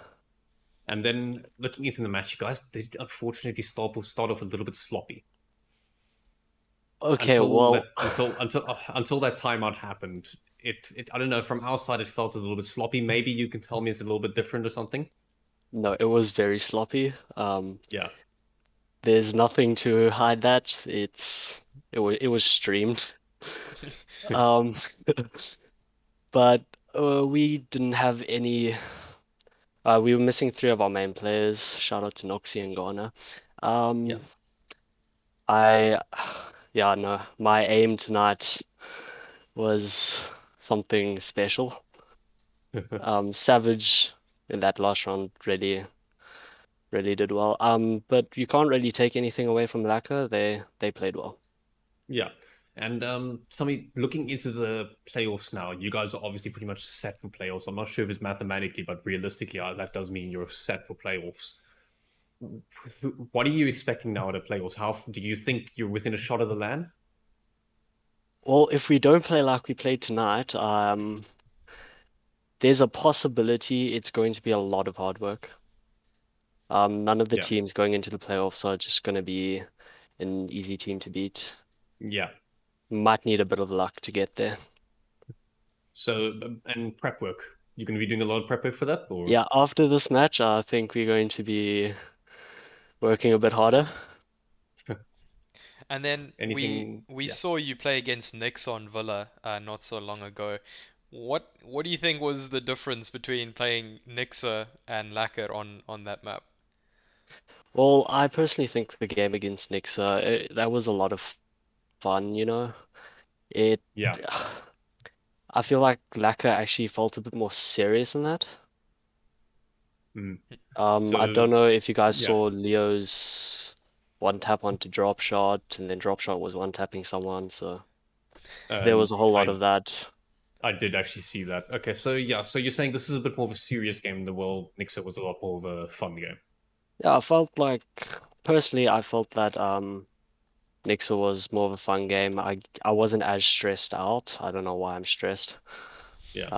And then looking into the match, you guys did unfortunately start off a little bit sloppy Okay, until that well, until that timeout happened. I don't know, from our side it felt a little bit sloppy. Maybe you can tell me it's a little bit different or something. no, it was very sloppy. Yeah. There's nothing to hide that. It was streamed. Um, but we didn't have any. We were missing three of our main players. Shout out to Noxie and Ghana. Yeah. Um, I, yeah, no, my aim tonight was something special. Savage in that last round really did well. But you can't really take anything away from Laka. They played well. Yeah. And somebody looking into the playoffs now, you guys are obviously pretty much set for playoffs. I'm not sure if it's mathematically, but realistically, that does mean you're set for playoffs. What are you expecting now at the playoffs? How do you think you're within a shot of the land? Well, if we don't play like we played tonight, there's a possibility it's going to be a lot of hard work. None of the Yeah. teams going into the playoffs are just going to be an easy team to beat. Yeah. Might need a bit of luck to get there. So, and prep work. You're going to be doing a lot of prep work for that, or Yeah, after this match, I think we're going to be working a bit harder. And then we anything? we Yeah. saw you play against Knicks on Villa not so long ago. What do you think was the difference between playing Nixa and Lekker on that map? Well, I personally think the game against Knicks, that was a lot of fun, you know. It, Yeah. I feel like Laka actually felt a bit more serious in that. Mm. I So, don't know if you guys yeah. saw Leo's one tap onto drop shot, and then drop shot was one tapping someone, so there was a whole lot I of that. I did actually see that. Okay, so yeah, so you're saying this is a bit more of a serious game than well, Nixon was a lot more of a fun game. Yeah, I felt like personally, I felt that Nixa was more of a fun game. I wasn't as stressed out. I don't know why I'm stressed. Yeah.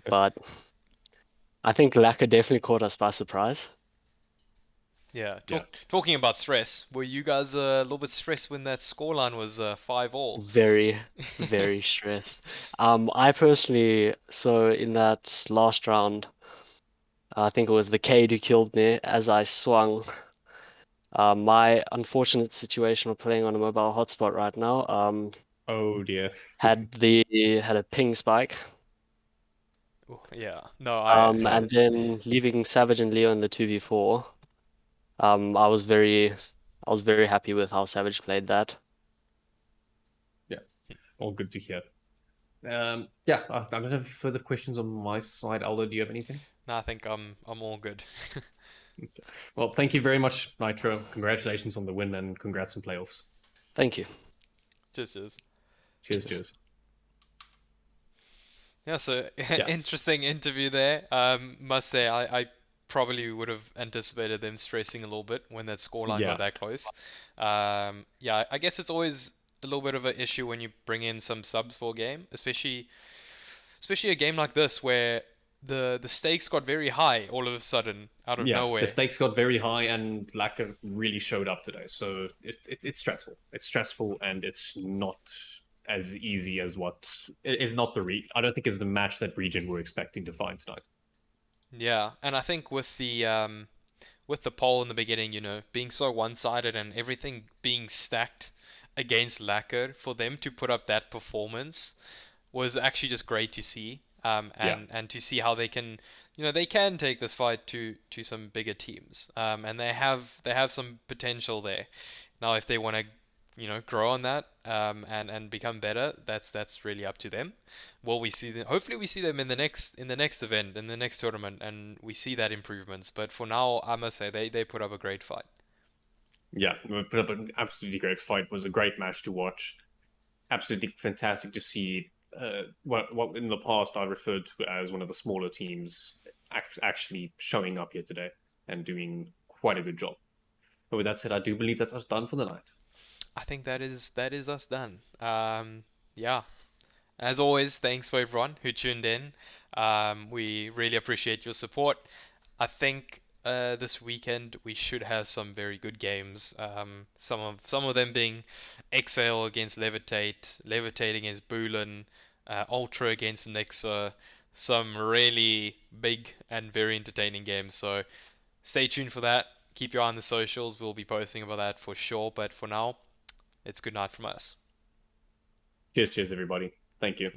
But I think Laka definitely caught us by surprise. Yeah, Yeah. talking about stress, were you guys a little bit stressed when that scoreline was 5-all? Very, very stressed. I personally, so in that last round, I think it was the Cade who killed me as I swung. My unfortunate situation of playing on a mobile hotspot right now, Oh dear. had a ping spike. Oh, yeah, no, I And then leaving Savage and Leo in the 2v4. I was very happy with how Savage played that. Yeah. All good to hear. Yeah, I don't have further questions on my side. Aldo, do you have anything? no, I think I'm all good. Okay. Well, thank you very much, Nitro. Congratulations on the win and congrats on playoffs. Thank you. Just. Cheers, cheers. Yeah, so Yeah. interesting interview there. Must say, I probably would have anticipated them stressing a little bit when that scoreline got Yeah. that close. Yeah, I guess it's always a little bit of an issue when you bring in some subs for a game, especially a game like this where the stakes got very high all of a sudden out of Yeah, the nowhere. stakes got very high, and Lekker really showed up today. So it's stressful. It's stressful, and it's not as easy as what it's not I don't think it's the match that Regen were expecting to find tonight. Yeah, and I think with the poll in the beginning, being so one-sided and everything being stacked against Lacquer, for them to put up that performance was actually just great to see. Yeah, And to see how they can, they can take this fight to some bigger teams. And they have some potential there. Now, if they want to, grow on that, and become better, that's really up to them. Will we see them? Hopefully, we see them in the next event, in the next tournament, and we see that improvements. But for now, I must say they put up a great fight. yeah, we put up an absolutely great fight. It was a great match to watch. Absolutely fantastic to see. What in the past I referred to as one of the smaller teams actually showing up here today and doing quite a good job. But with that said, I do believe that's us done for the night. I think that is us done. Yeah. As always, thanks for everyone who tuned in. We really appreciate your support. I think this weekend we should have some very good games. Some of them being Exhale against Levitate, Levitate against Bulin, Ultra against Nixa. Some really big and very entertaining games. So stay tuned for that. Keep your eye on the socials. We'll be posting about that for sure. But for now, it's good night from us. Cheers, everybody. Thank you.